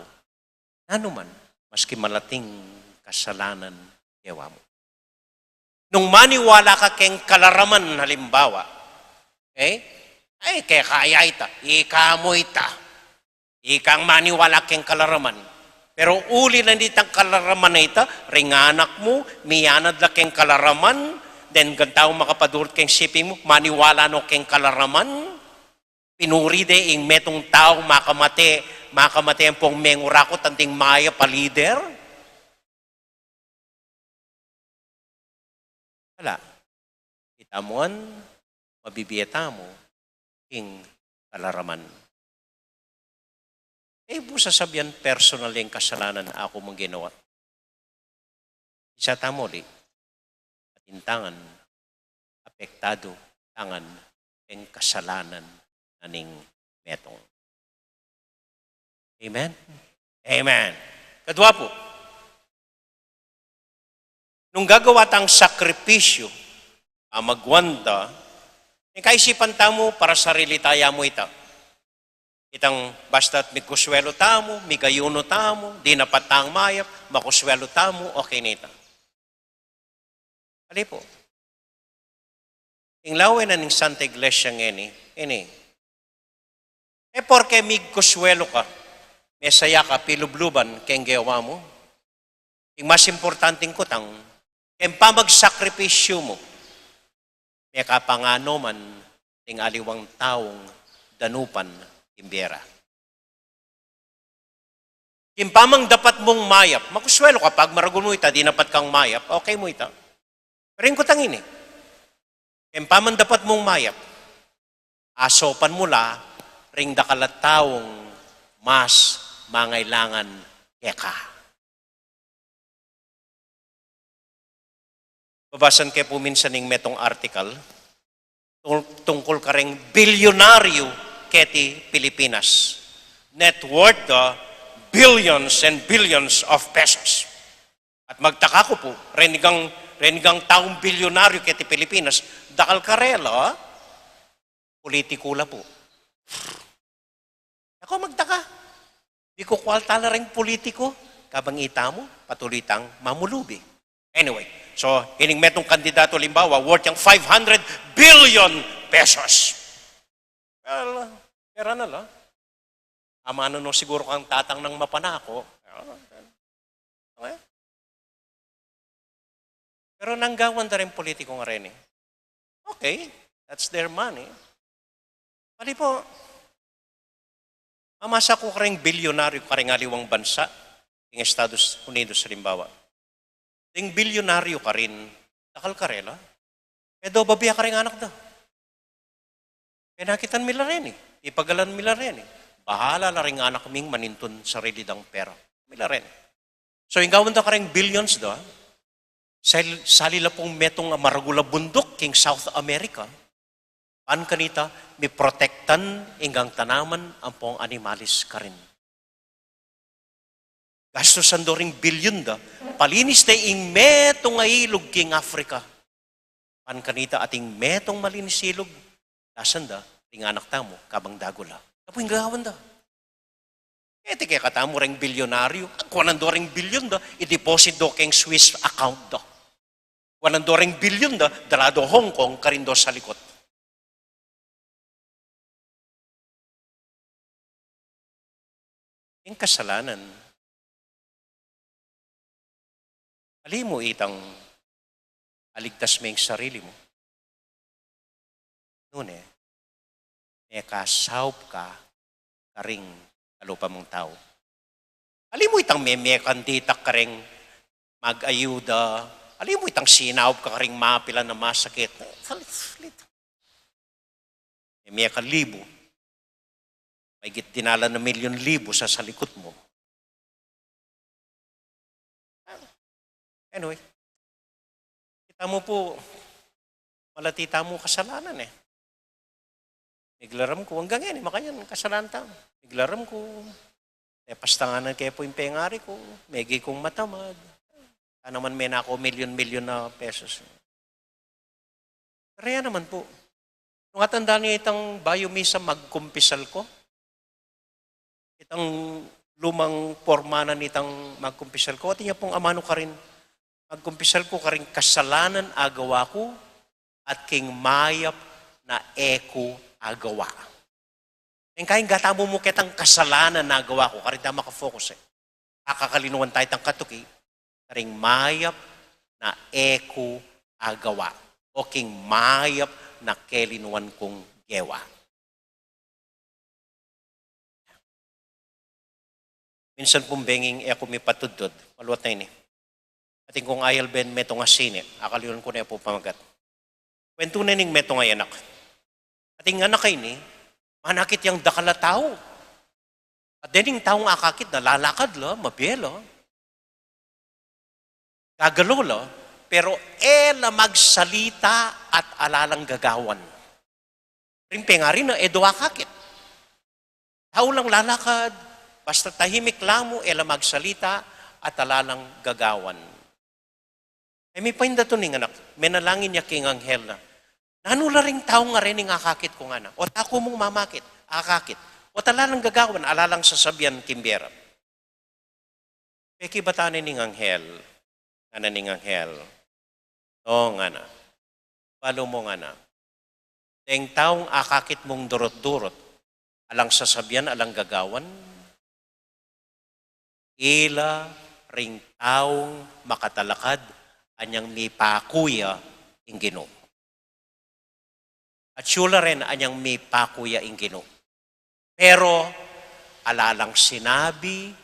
Ano man, maski malating kasalanan yawa mo. Nung maniwala ka keng kalaraman, halimbawa, ay kaya kaya ita, ikamoy ita, ikang maniwala keng kalaraman. Pero uli na ditang kalaraman na ita, ring anak mo, miyanad la keng kalaraman, then gantaw makapadurot keng siping mo, maniwala no keng kalaraman, pinuri de ing metong tao makamate ang pong mengurakot anting maya pa leader. Wala. Itamuan, mabibiyeta mo, ing kalaraman. Bu sasabihan personal yung kasalanan ako mong ginawa. Isa tamoli, atintangan, apektado, tangan, yung kasalanan aning metong. Amen? Amen. Kadwa po, nung gagawa tang sakripisyo, magwanda, kaisipan tamo para sarili taya mo ita. Itang basta't may kuswelo tamo, may gayuno tamo, di na patang mayap, makuswelo tamo, okay nita. Ali po. Ing lawin na ning Santa Iglesia ngeni, porque may kuswelo ka, may saya ka, pilubluban, keng gawa mo. Ing mas importanteng kutang, keng pamagsakripisyo mo, may kapangano man, ting aliwang taong danupan, imbera. Kimpamang dapat mong mayap, makuswelo ka, pag maragun mo ita, di napat kang mayap, okay mo ita. Pero yung kutangin kimpamang dapat mong mayap, asopan mula, ring dakalat taong mas mangailangan keka. Babasan kayo po minsan ng metong article, tungkol ka ring bilyonaryo keti Pilipinas. Net worth billions and billions of pesos. At magtaka ko po, renigang taong bilyonaryo keti Pilipinas, dakal karela, politikula po. Ako magtaka. Di ko kwalta na rin politiko, kabang ita mo, patulitang mamulubi. Anyway, so, ining metong kandidato limbawa, worth yung 500 billion pesos. Well, pera na lang. Amano no siguro kang tatang ng mapanako. Okay. Pero nanggawan na rin politiko nga rin. Okay, that's their money. Pali po, amasa ko karing bilyonaryo karing aliwang bansa, ng Estados Unidos limbawa. Ting bilyonaryo ka rin, nakal karela, do babiya ka rin anak daw. Nakitan mila rin ipagalan mila rin Bahala na rin anak kaming manintun sarili dang pera. Mila rin. So yung gawin da ka rin billions do, salila pong metong maragula bundok king South America, pan kanita, may protektan inggang tanaman ang pong animalis ka rin. Gastosan do ring bilyon da, palinis na ing metong ilog king Africa. Pan kanita ating metong malinis ilog, dasan da, ring anak tamo, kabang dagula. Apo yung gawan da. Kaya katamo ring bilyonaryo, kuwanan do ring bilyon da, i-deposit do king Swiss account da. Kuwanan do ring bilyon da, dala do Hong Kong, karindo sa likod. Yung kasalanan, alim mo itang aligtas mo yung sarili mo. Noon may kasawp ka karing kalupa mong tao. Alim mo itang memekanditak karing mag-ayuda. Alim mo itang sinawp ka karing mapila na masakit. Salit. May libo. May dinala na milyon-libo sa salikot mo. Anyway, Tamo po, malatita mo kasalanan eh. Iglaram ko, hanggang yan, makayan, kasalanan tamo. Iglaram ko, pastanganan kaya po yung pengari ko, megi kong matamad. Naman may na ako milyon-milyon na pesos. Pero yan naman po. Nung atanda niya itang biomisa magkumpisal ko, itang lumang pormanan itang magkumpisal ko, at niya pong amano ka rin, magkumpisal ko ka rin kasalanan agawa ko, at king mayap na eko agawa. Yung kain gata mo kitang kasalanan na agawa ko, karin tayo makafocus eh. Kakakalinuan tayo itang katuki, karing mayap na eko agawa. O king mayap na kelinuan kong gewa. Minsan pong benging ako may patudod, maluwat na ini. Ating kung ayal ben meto nga sine, akaliwan ko na po pamagat. Kwento na ning meto nga anak. Ating anak kay ni, manakit yung dakala tao. At dening taong akakit na lalakad la, mabiyela. Gagalo la, pero ela magsalita at alalang gagawan. Rimpe nga rin na edo akakit. Tao lang lalakad, basta tahimik lang mo, ela magsalita at alalang gagawan. Ay may painda to ning anak, menalangin niya king anghel na, nanula ring tao nga rin ng akakit ko nga na, o tako mong mamakit, akakit, o talalang gagawan, alalang sasabihan kimbera. Peki batanin ning anghel, nga ning anghel, o nga na, palo mo nga na, deng taong akakit mong durot-durot, alang sasabihan, alang gagawan, ila ring taong makatalakad, anyang may pakuya ing Ginoo. At syula rin anyang may pakuya ing Ginoo. Pero alalang sinabi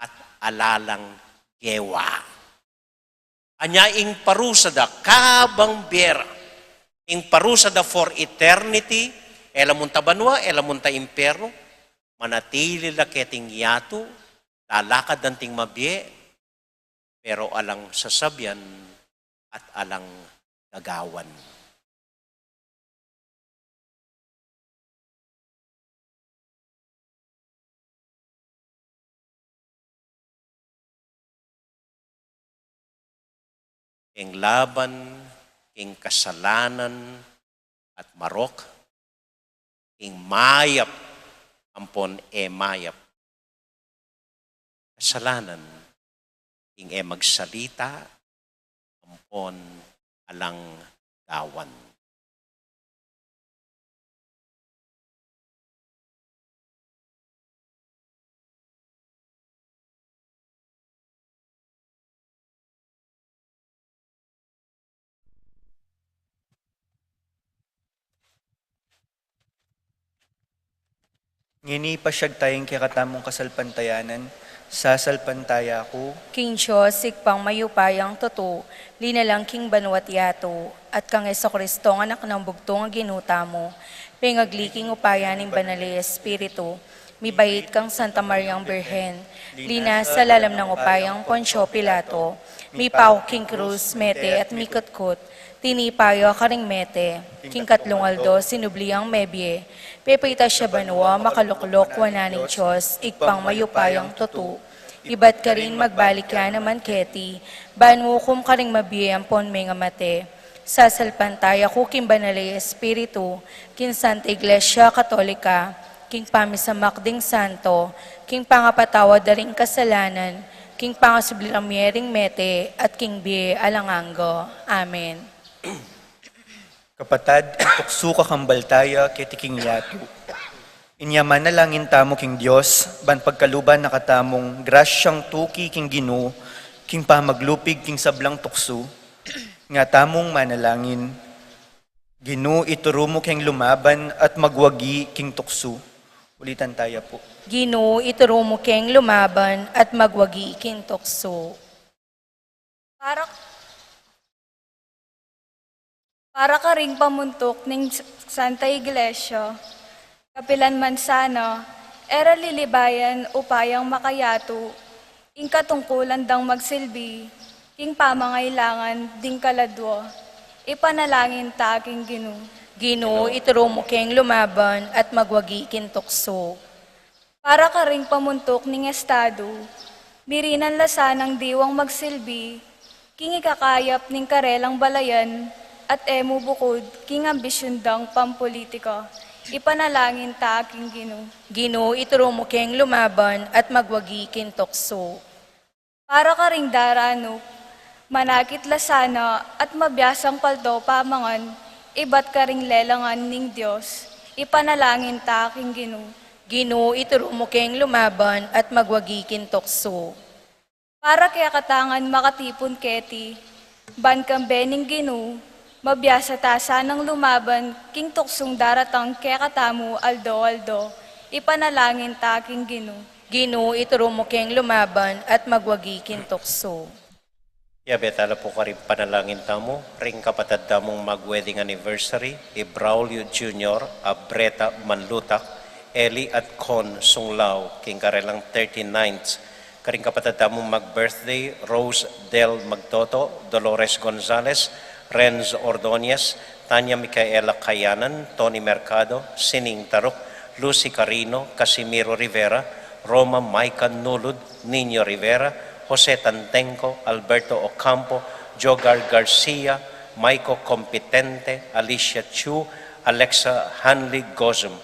at alalang gewa. Anya ing parusada kabang biyera. Ing parusada for eternity, elamunta banwa, elamunta imperno, manatili la keting yato, lalakad danting mabye, pero alang sasabyan at alang gagawan. Ing laban, ing kasalanan at marok, ing mayap, ampon mayap. Kasalanan, ing magsalita, ampon alang gawan. Ngini pasyag tayong kikatamong kasalpantayanan, sasalpantaya ko, King Diyos, sikpang mayupayang totoo, linalang king banwat yato, at kang Kristo ang anak ng bugtong ang ginuta mo, pingagliking upayan ng banali Espiritu, mibait kang Santa Mariang Birhen, lina sa lalam ng upayang Poncio Pilato, mipaw king krus, mete at mikutkut, tinipayo karing mete, king katlong aldo, sinubliang mebye, pepita siya banwa, makaluklok, wananing Diyos, ikpang mayupayang tutu. Iba't ka rin magbalik ka naman keti, banwukum ka rin mabiyampon may nga mate. Sasalpantaya ko king banali Espiritu, king Santa Iglesia Katolika, king pamisamakding santo, king pangapatawa daring kasalanan, king pangasublilamyering mete, at king biye alanganggo. Amen. kapatad, tukso ka kambaltaya, kitiking yato. Inyaman na langin tamo king Diyos, ban pagkaluban nakatamong grasyang tuki king Ginoo, king pamaglupig king sablang tukso, nga tamong manalangin. Ginoo iturumo king lumaban at magwagi king tukso. Ulitan tayo po. Ginoo, ituro mo keng lumaban at magwagi king tukso. Para ka ring pamuntok ng Santa Iglesia, kapilan man sana, era lilibayan upayang makayato, ing katungkulan dang magsilbi, ing pamangailangan ding kaladwa, ipanalangin ta aking Ginoo. Ginoo, ituro mo keng lumaban at magwagi kin tukso. Para ka ring pamuntok ning estado, mirinan lasa ng diwang magsilbi, king ikakayap ning karelang balayan, at emo bukod king ambisyundang pampolitika. Ipanalangin ta aking Ginoo. Ginoo, ituro mo keng lumaban at magwagi kin tukso. Para ka ring darano, manakit lasana at mabiyasang paldo pamangan, iba't ka ring lelangan ning Diyos. Ipanalangin ta aking Ginoo. Ginoo, ituro mo keng lumaban at magwagi kin tukso. Para kaya katangan makatipon keti, ban kang bening Ginoo, mabiyasa ta sanang lumaban, king tuksong daratang kaya katamu aldo-aldo, ipanalangin ta aking Ginoo. Ginoo, ituro mo keng lumaban at magwagi kin tukso. Yabetala po ka rin panalangin tamo, ring kapatid damong mag-wedding anniversary, Ibraulio Jr., Abreta Manlutak, Eli at Con Sunglao, king karelang 39th, karing kapatid damong mag-birthday, Rose Del Magtoto, Dolores Gonzalez, Renz Ordonez, Tanya Micaela Kayanan, Tony Mercado, Sining Tarok, Lucy Carino, Casimiro Rivera, Roma Maican Nulud, Nino Rivera, Jose Tantenco, Alberto Ocampo, Jogar Garcia, Maiko Competente, Alicia Chu, Alexa Hanley Gozum.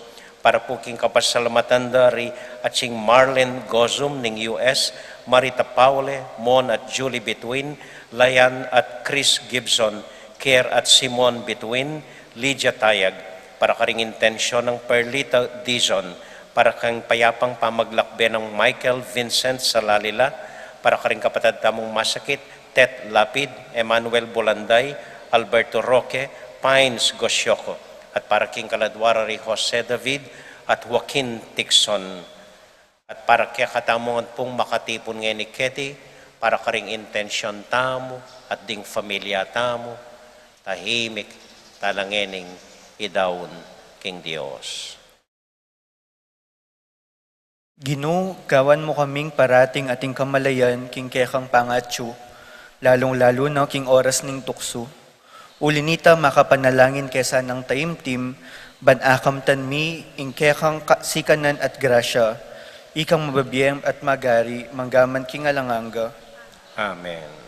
Para po king kapasalamatan dari at sing Marlene Gozum ning US, Marita Paule, Mon at Julie Between, Layan at Chris Gibson, Kier at Simon Between, Lydia Tayag, para karing intensyon ng Perlita Dizon, para kang payapang pamaglakbe ng Michael Vincent Salalila, para karing kapatid tamong masakit, Tet Lapid, Emmanuel Bolanday, Alberto Roque, Pines Gosyoko, at para king kaladwara ri Jose David at Joaquin Tixon, at para kaya katamong pong makatipon ngayon ni Ketty, para karing intensyon tamo at ding familia tamo, tahimik, talangening, idawon, king Dios. Ginoo, gawan mo kaming parating ating kamalayan, king kekang pangatsu, lalong-lalo na king oras ning tukso. Ulinita makapanalangin kesa ng taimtim, banakam tanmi, ing kekang sikanan at grasya, ikang mababiyem at magari, manggaman king alanganga. Amen.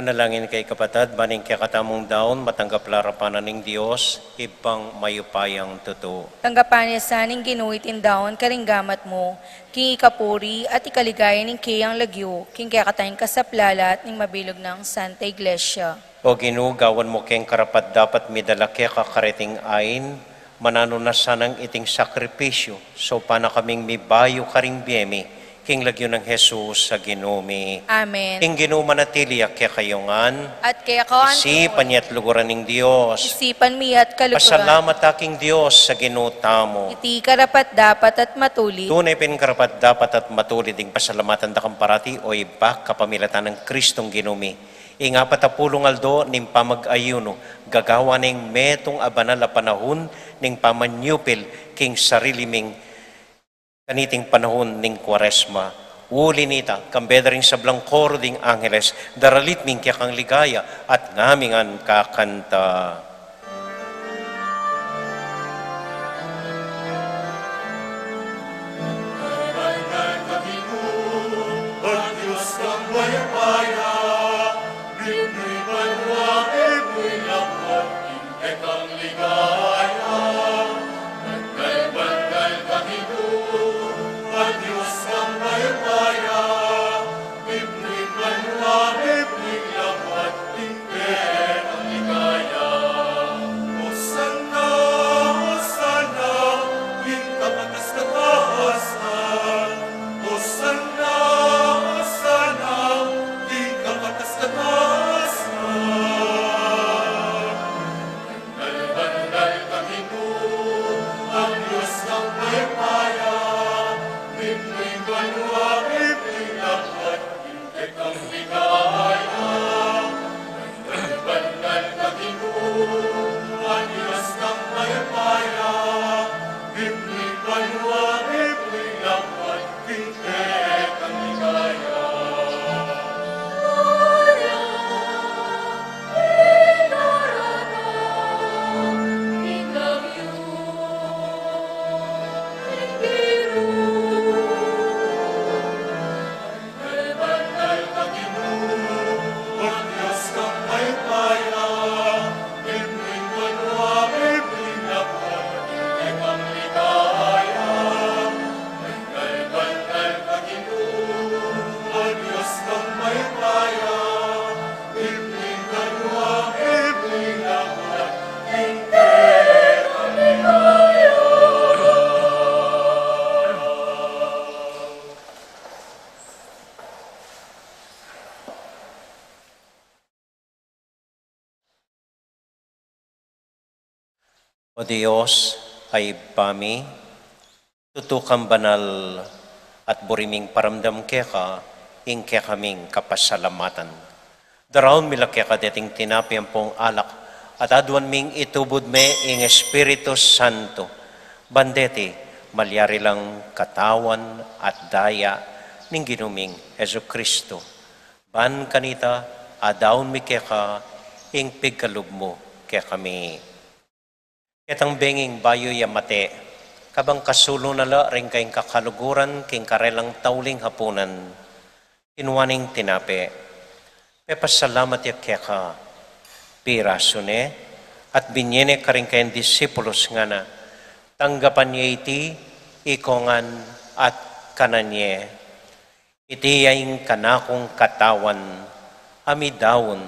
Manalangin kay kapatid, baning kaya katamong daon, matanggap larapanan ng Diyos, ibang mayupayang totoo. Tanggapan niya sa ning ginuitin daon karinggamat mo, king ikapuri at ikaligaya ning kiyang lagyo, king kaya katayin kasaplalat ning mabilog ng Santa Iglesia. O ginugawan mo keng karapat dapat midala kaya kakariting ain, manano na sanang iting sakripisyo, so pana kaming mibayo karing biyemi, king lagyo ng Jesus sa ginumi. Amen. King ginumanatili kaya kayongan, At kaya kawan isipan niya't luguran ng Diyos. isipan mi at kaluguran. Pasalamat aking Diyos sa ginutamo. Iti karapat dapat at matuli. Tunay pin karapat dapat at matulid ding pasalamatan da parati o iba kapamilatan ng Kristong ginumi. Inga patapulong aldo ning pamag-ayuno, gagawa ning metong abanal a panahon ning pamanyupil king sariliming kaniting panahon ning Kwaresma. Uli nita, kambeda rin sa blangkoro ding Angeles, daralit ming kaya kang ligaya at ngamingan kakanta. O Diyos, ay pami, tutukang banal at buriming paramdam keka, ing kaya kaming kapasalamatan. Daraon mila kaya dating tinapi ang pong alak, at aduan ming itubod me ing Espiritu Santo. Bandeti, malyari lang katawan at daya ning ginuming Heso Kristo. Ban kanita, adaon mi keka, ing pigkalub mo kaya kami. Ketang benging bayo yamate, kabang kasulo nala rin kayong kakaluguran king karelang tauling hapunan, kinuwaning tinape. Pepasalamat ya keka, pirasune, at binyene ka rin kayong disipulos nga na, tanggapan niya iti, ikongan at kananye. Iti yaing kanakong katawan, amidawon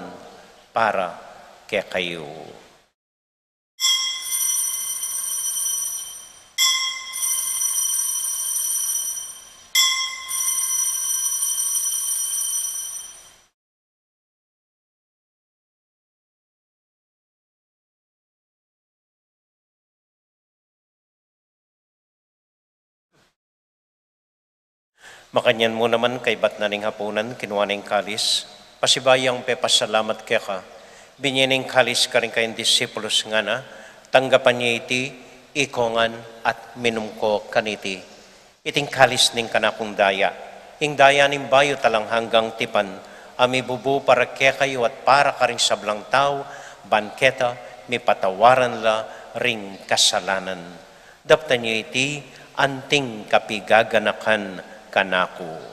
para kaya kayo. Makanyan mo naman kay bat na ning hapunan, kinuha ning kalis. Pasibayang pepasalamat kaya ka. Binyening kalis ka rin kayong disipulos nga na, tanggapan niya iti, ikongan at minumko kaniti. Iting kalis ning kanakong daya. Ing daya ning bayo talang hanggang tipan, ami bubu para kaya kayo at para ka rin sablang tao, banketa, mi patawaran la ring kasalanan. Dapta niya iti, anting kapigaganakan kanako.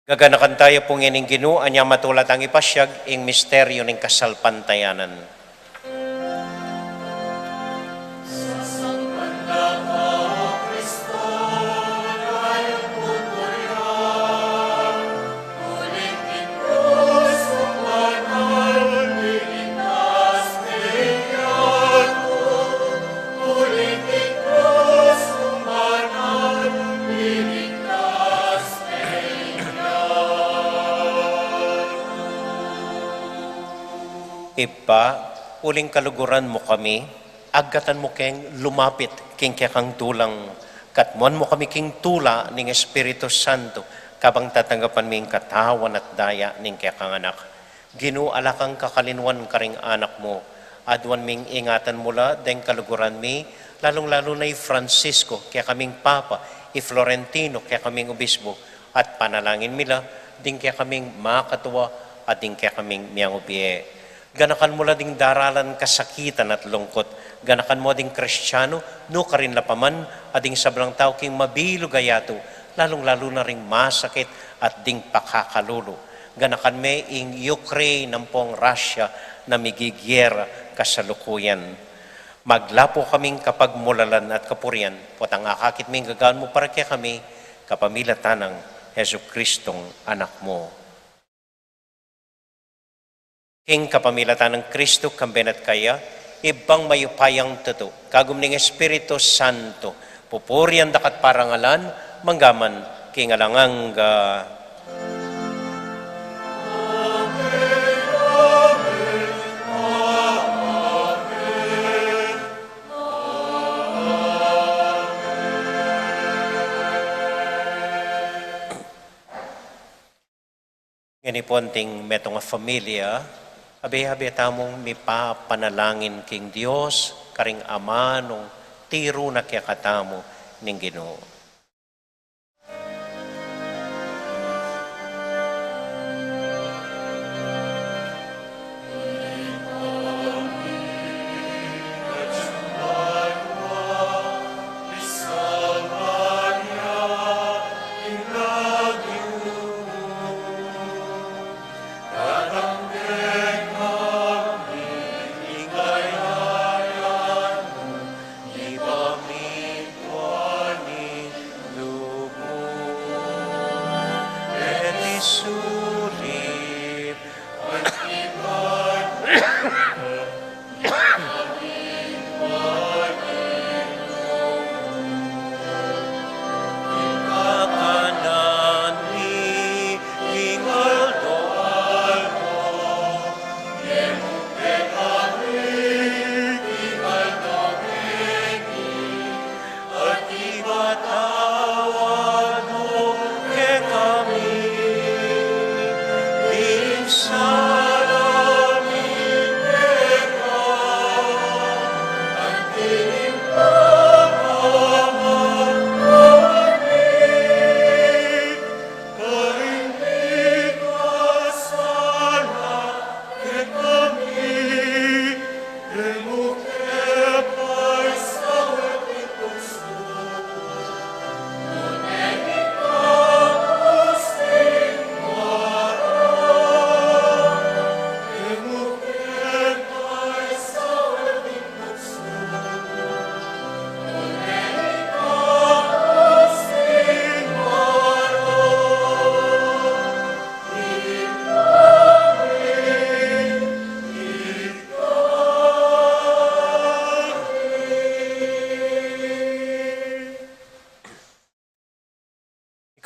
Gaganakan tayo pong ining Ginoo, anya matulat ang ipasyag, ing misteryo ng kasalpantayanan. Ipa, uling kaluguran mo kami, agatan mo keng lumapit king kang tulang, katmuan mo kami king tula ning Espiritu Santo, kabang tatanggapan ming katawan at daya ning kang anak. Ginoo alakang kakalinwan karing anak mo, adwan ming ingatan mula deng kaluguran mi, lalong-lalo na Francisco, kaya kaming Papa, Florentino, kaya kaming Obispo, at panalangin mila, ding kaya kaming makatuwa, at ding kaya kaming miyang ubiye. Ganakan mo ding daralan kasakitan at lungkot. Ganakan mo ding Kristiyano, no karin lapaman, ading sablang tao king mabilo gayato, lalong-lalo na ring masakit at ding pakakalulo. Ganakan me ing Ukraine ng pong Russia na migigyera kasalukuyan. Maglapo kaming kapag mulalan at kapurian, potang akakit ming gagaan mo para kaya kami, kapamilatan ng Hesu Kristong anak mo. King kapamilatan ng Kristo, kambenat kaya, ibang mayupayang tuto, kagum ning Espiritu Santo, pupurian dakat parangalan, manggaman, king alanganga. Nginiponting metong familia, abi-abi tamong mipapanalangin king Dios, karing Ama nung tiro na kaya katamo ning Ginoo.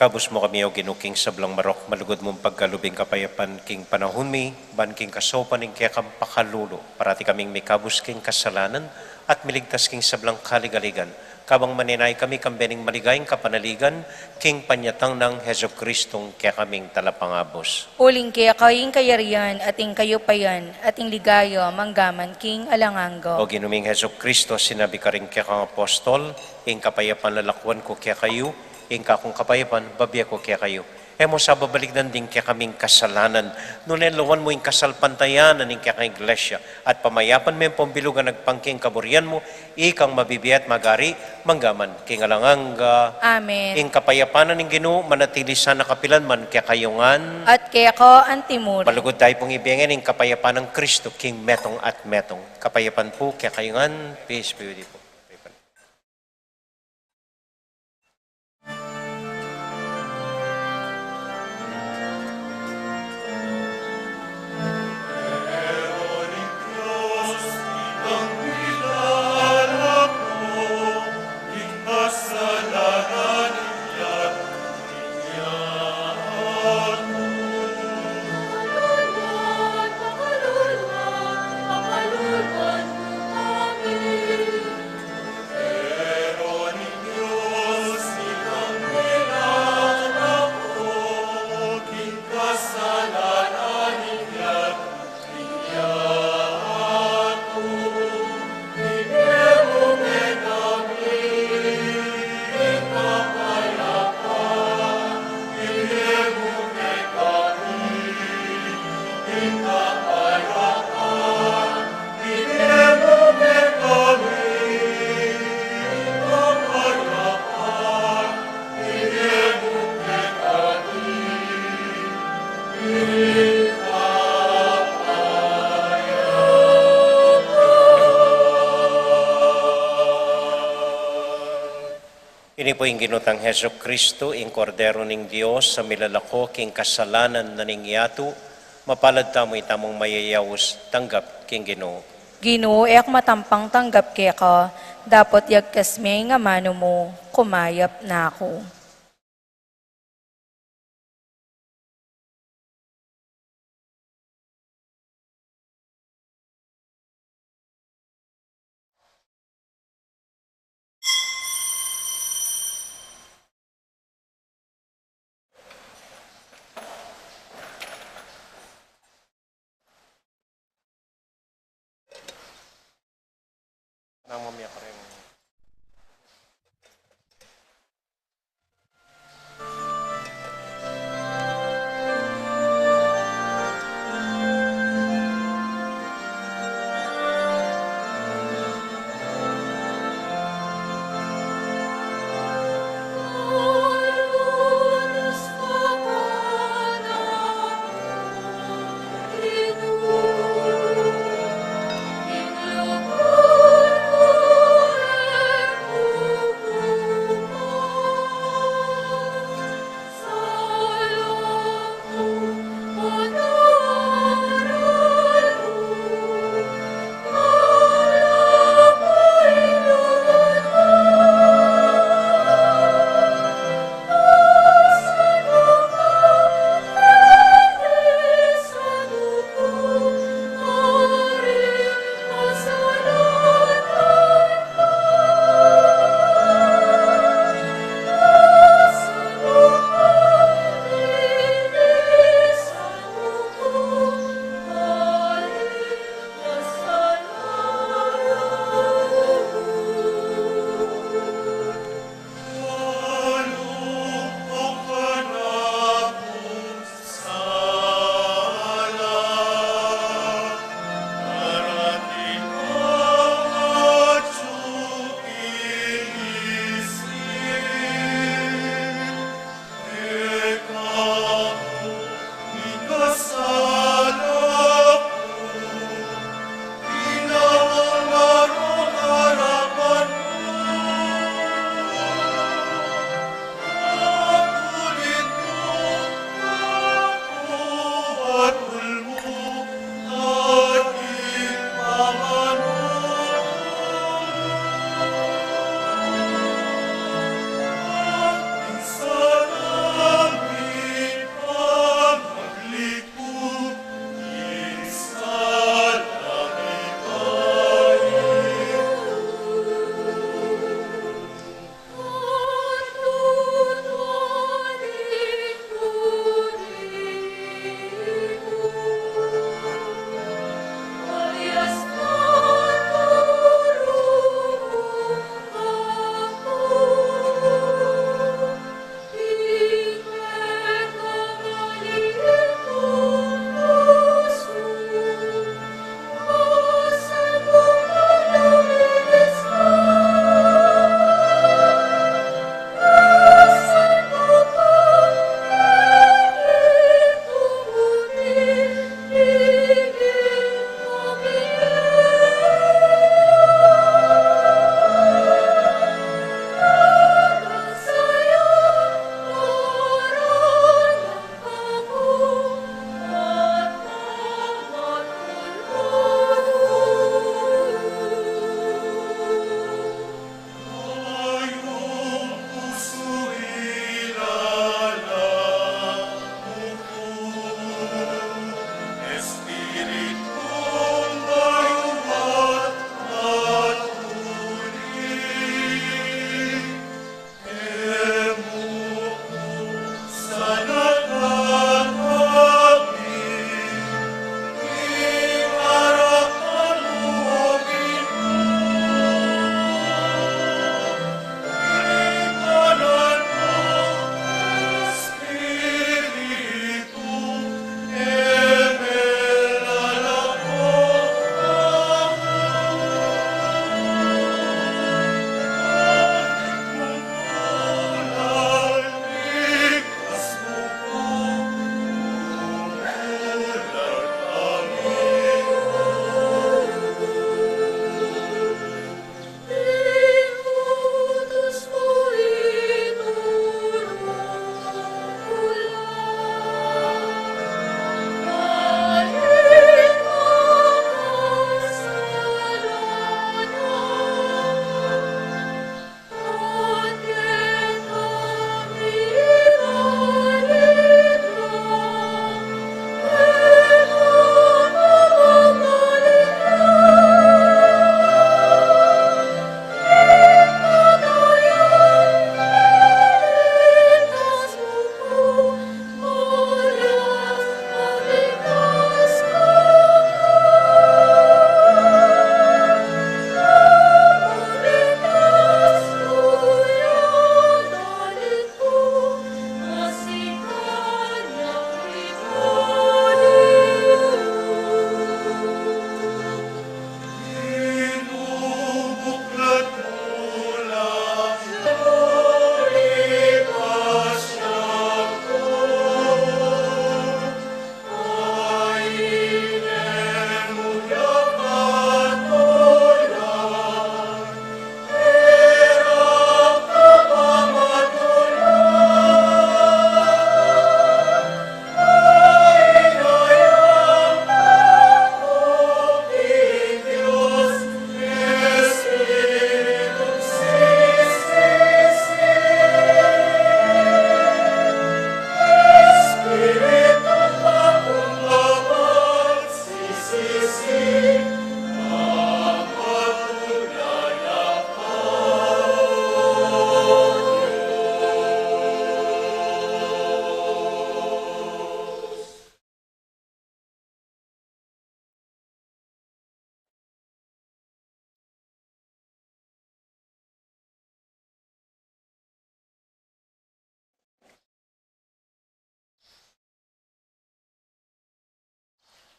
Kabus mo kami o ginuking sablang marok, malugod mong pagkalubing kapayapan king panahon mi, ban king kasopan ning kaya kampakalulo, parati kaming may kabus king kasalanan at miligtas king sablang kaligaligan. Kabang maninay kami kambening maligayang kapanaligan, king panyatang ng Heso Kristong kaya kaming talapangabos. Uling kaya kaying kayarian, ating kayupayan, ating ligaya, manggaman, king alanganggo. O ginuming Heso Kristo, sinabi ka rin kaya kang apostol, ing kapayapan lalakwan ko kaya kayo, ing kakong kapayapan, babya ko kaya kayo. Emo sa babaligdan din kaya kaming kasalanan. Nunen lawan mo yung kasalpantayanan ng kaya kang iglesia. At pamayapan mo yung pambilugan nagpangking kaburian mo, ikang mabibiyat magari, manggaman. Kingalanganga, Amen. ing kapayapanan ng Ginoo manatili sa nakapilan man kaya kayungan. At kaya ko antimuri. Palugod tayo pong ibigin ng kapayapan ng Kristo, King Metong at Metong. Kapayapan po kaya kayungan. Peace be with you po. Ini po yung ginutang Heso Kristo, ing kordero ning Dios sa milalako king kasalanan na ning yato, mapalad tamo itamong mayayawos tanggap king Ginoo. Ginoo, ek matampang tanggap kaya ka, dapat yagkas may nga mano mo, kumayap na ako. Nang mamaya ka rin.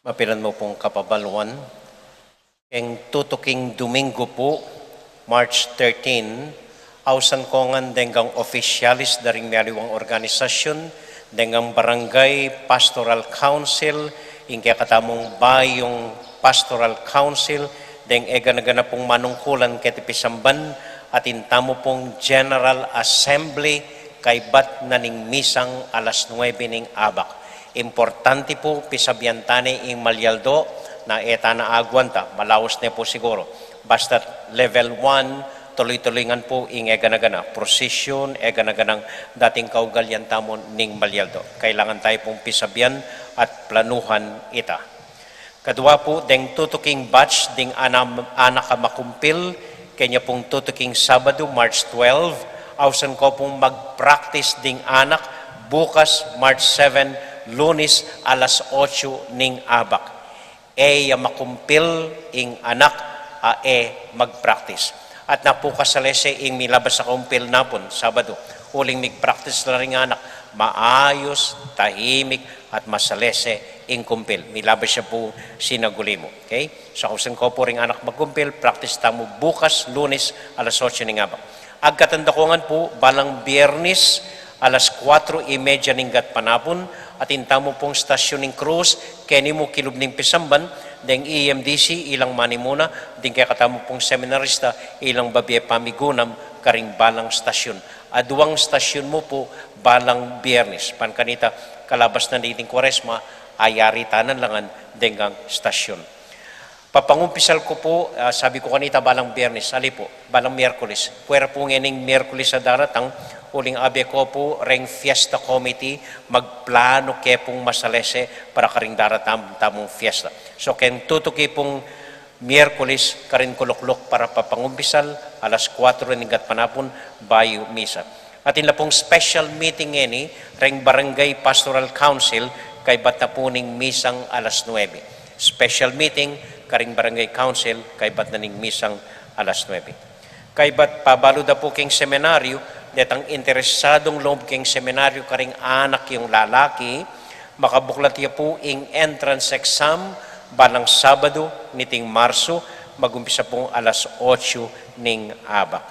Mapilan mo pong kapabalwan. Ang tutuking Domingo po, March 13, ausan kongan denggang officialis daring mialiwang organisasyon, denggang barangay pastoral council, ingkaya katamong bayong pastoral council, deng eganagana pong manungkulan ketipisamban, at intamo pong General Assembly kay bat naning misang alas 9 ning abak. Importante po pisabyantane ing Malyaldo na eta na agwanta, malawas na po siguro. Basta level 1, tuloy-tuloyngan po ing eganagana. Procession, eganaganang dating kaugalyan tamon ning Malyaldo. Kailangan tayo pong pisabyan at planuhan ita. Kadua po, deng tutuking batch ding anak makumpil, kanya pong tutuking Sabado, March 12, ausan ko pong mag-practice ding anak, bukas, March 7, Lunes, alas 8 ning abak. Makumpil ing anak, mag-practice. At napukasalese ing milabas sa kumpil napon, Sabado, uling mig-practice na rin anak, maayos, tahimik, at masalese ing kumpil. Milabas siya po sinaguli mo. Okay? So kung ko po rin anak magkumpil, practice tamo bukas, Lunes, alas 8 ning abak. Agkatandakongan po, balang Biyernes, alas 4:30 ning gat panapon, at intamo pong stasyon ng Cruz, keni mo kilub ning Pisamban, deng EMDC, ilang manimuna, ding kaya katamo pong seminarista, ilang babye pamigunam, karing balang stasyon. Aduang stasyon mo po, balang Biyernes. Pankanita, kalabas na niting Kwaresma, ayari tanan langan, denggang stasyon. Papangumpisal ko po, sabi ko kanita balang Biyernes, ali po, balang Miyerkules. Puwera po ngening Miyerkules sa daratang, uling abe ko po, reng fiesta committee, magplano ke pong masalese para karing tamong fiesta. So ken tutuki pong Miyerkules, karing kuluklok para papangumpisal, alas 4 ning panapon, bayo misa. At inla pong special meeting ngeni, reng Barangay Pastoral Council, kay batapuning misang alas 9. Special meeting, karing Barangay Council, kay bat naning misang alas 9. Kay bat pabalo da po king seminaryo, netang interesadong loob king seminaryo karing anak yung lalaki, makabuklat niya po ing entrance exam, balang Sabado, niting Marso, magumpisa pong alas 8 ning abak.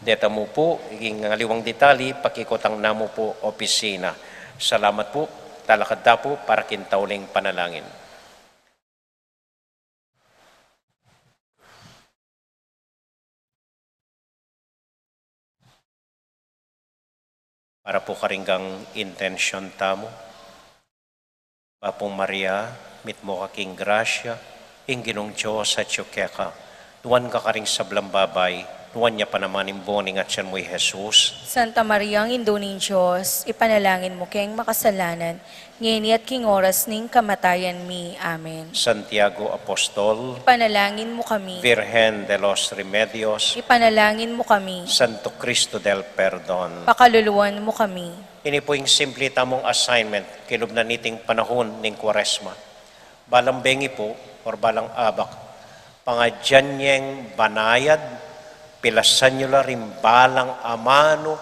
Deta mo po, ing ngaliwang detali, pakikotang namo po opisina. Salamat po, talakad da po para kintauling panalangin. Para po karinggang intention tamo. Papong Maria, mit mo kaking grasya, ing ginong Diyos at yukeka, nuwan ka karing sablang babay, nuwan niya pa naman imboning at siyan mo'y Jesus. Santa Maria, ang Indo ning Diyos, ipanalangin mo keng makasalanan, ngeni at king oras ning kamatayan mi. Amen. Santiago Apostol, Ipanalangin mo kami. Virgen de los Remedios, Ipanalangin mo kami. Santo Cristo del Perdon. Pakaluluwan mo kami. Ini po yung simple tamong assignment, kilub na niting panahon ning Kwaresma. Balang bengi po, or balang abak, pangadyan niyang banayad, pilasan nyo la rin balang amano,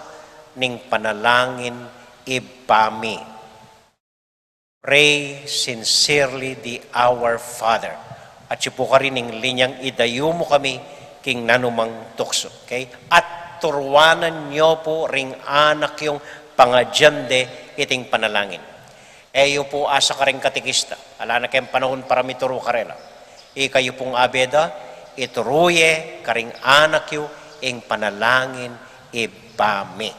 ning panalangin ibami. Pray sincerely the Our Father. At siya po ka rin ning linyang idayo mo kami, king nanumang tukso. Okay? At turwanan nyo po ring anak yung pangadyande iting panalangin. Eyo po asa ka rin katikista. Ala na kayong panahon para mituro karela. Ikayo pong abeda, ituruye karing anak yu ing panalangin ibami.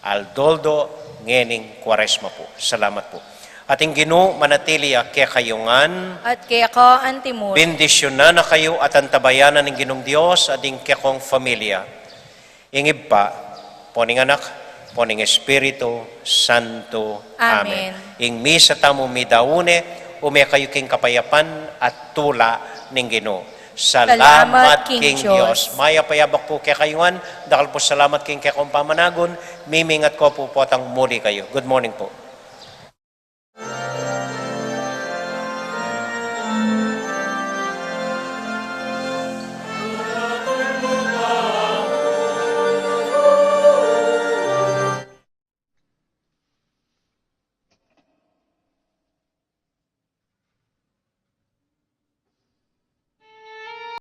Aldoldo ngening Kwaresma po. Salamat po. Ating Ginoo manatili kaya kayungan. At kaya ka antimur. Bendisyon na kayo at antabayanan ng Ginong Diyos ading kekong familia. Ingib pa, poning anak, poning Espiritu Santo. Amen. Ing misa tamo midaune, umaya kayo king kapayapan at tula ng Ginoo. Salamat King Diyos. Maya payabak po kaya kayuan, dakal po salamat king kekong pamanagon, mimingat ko po potang muli kayo. Good morning po.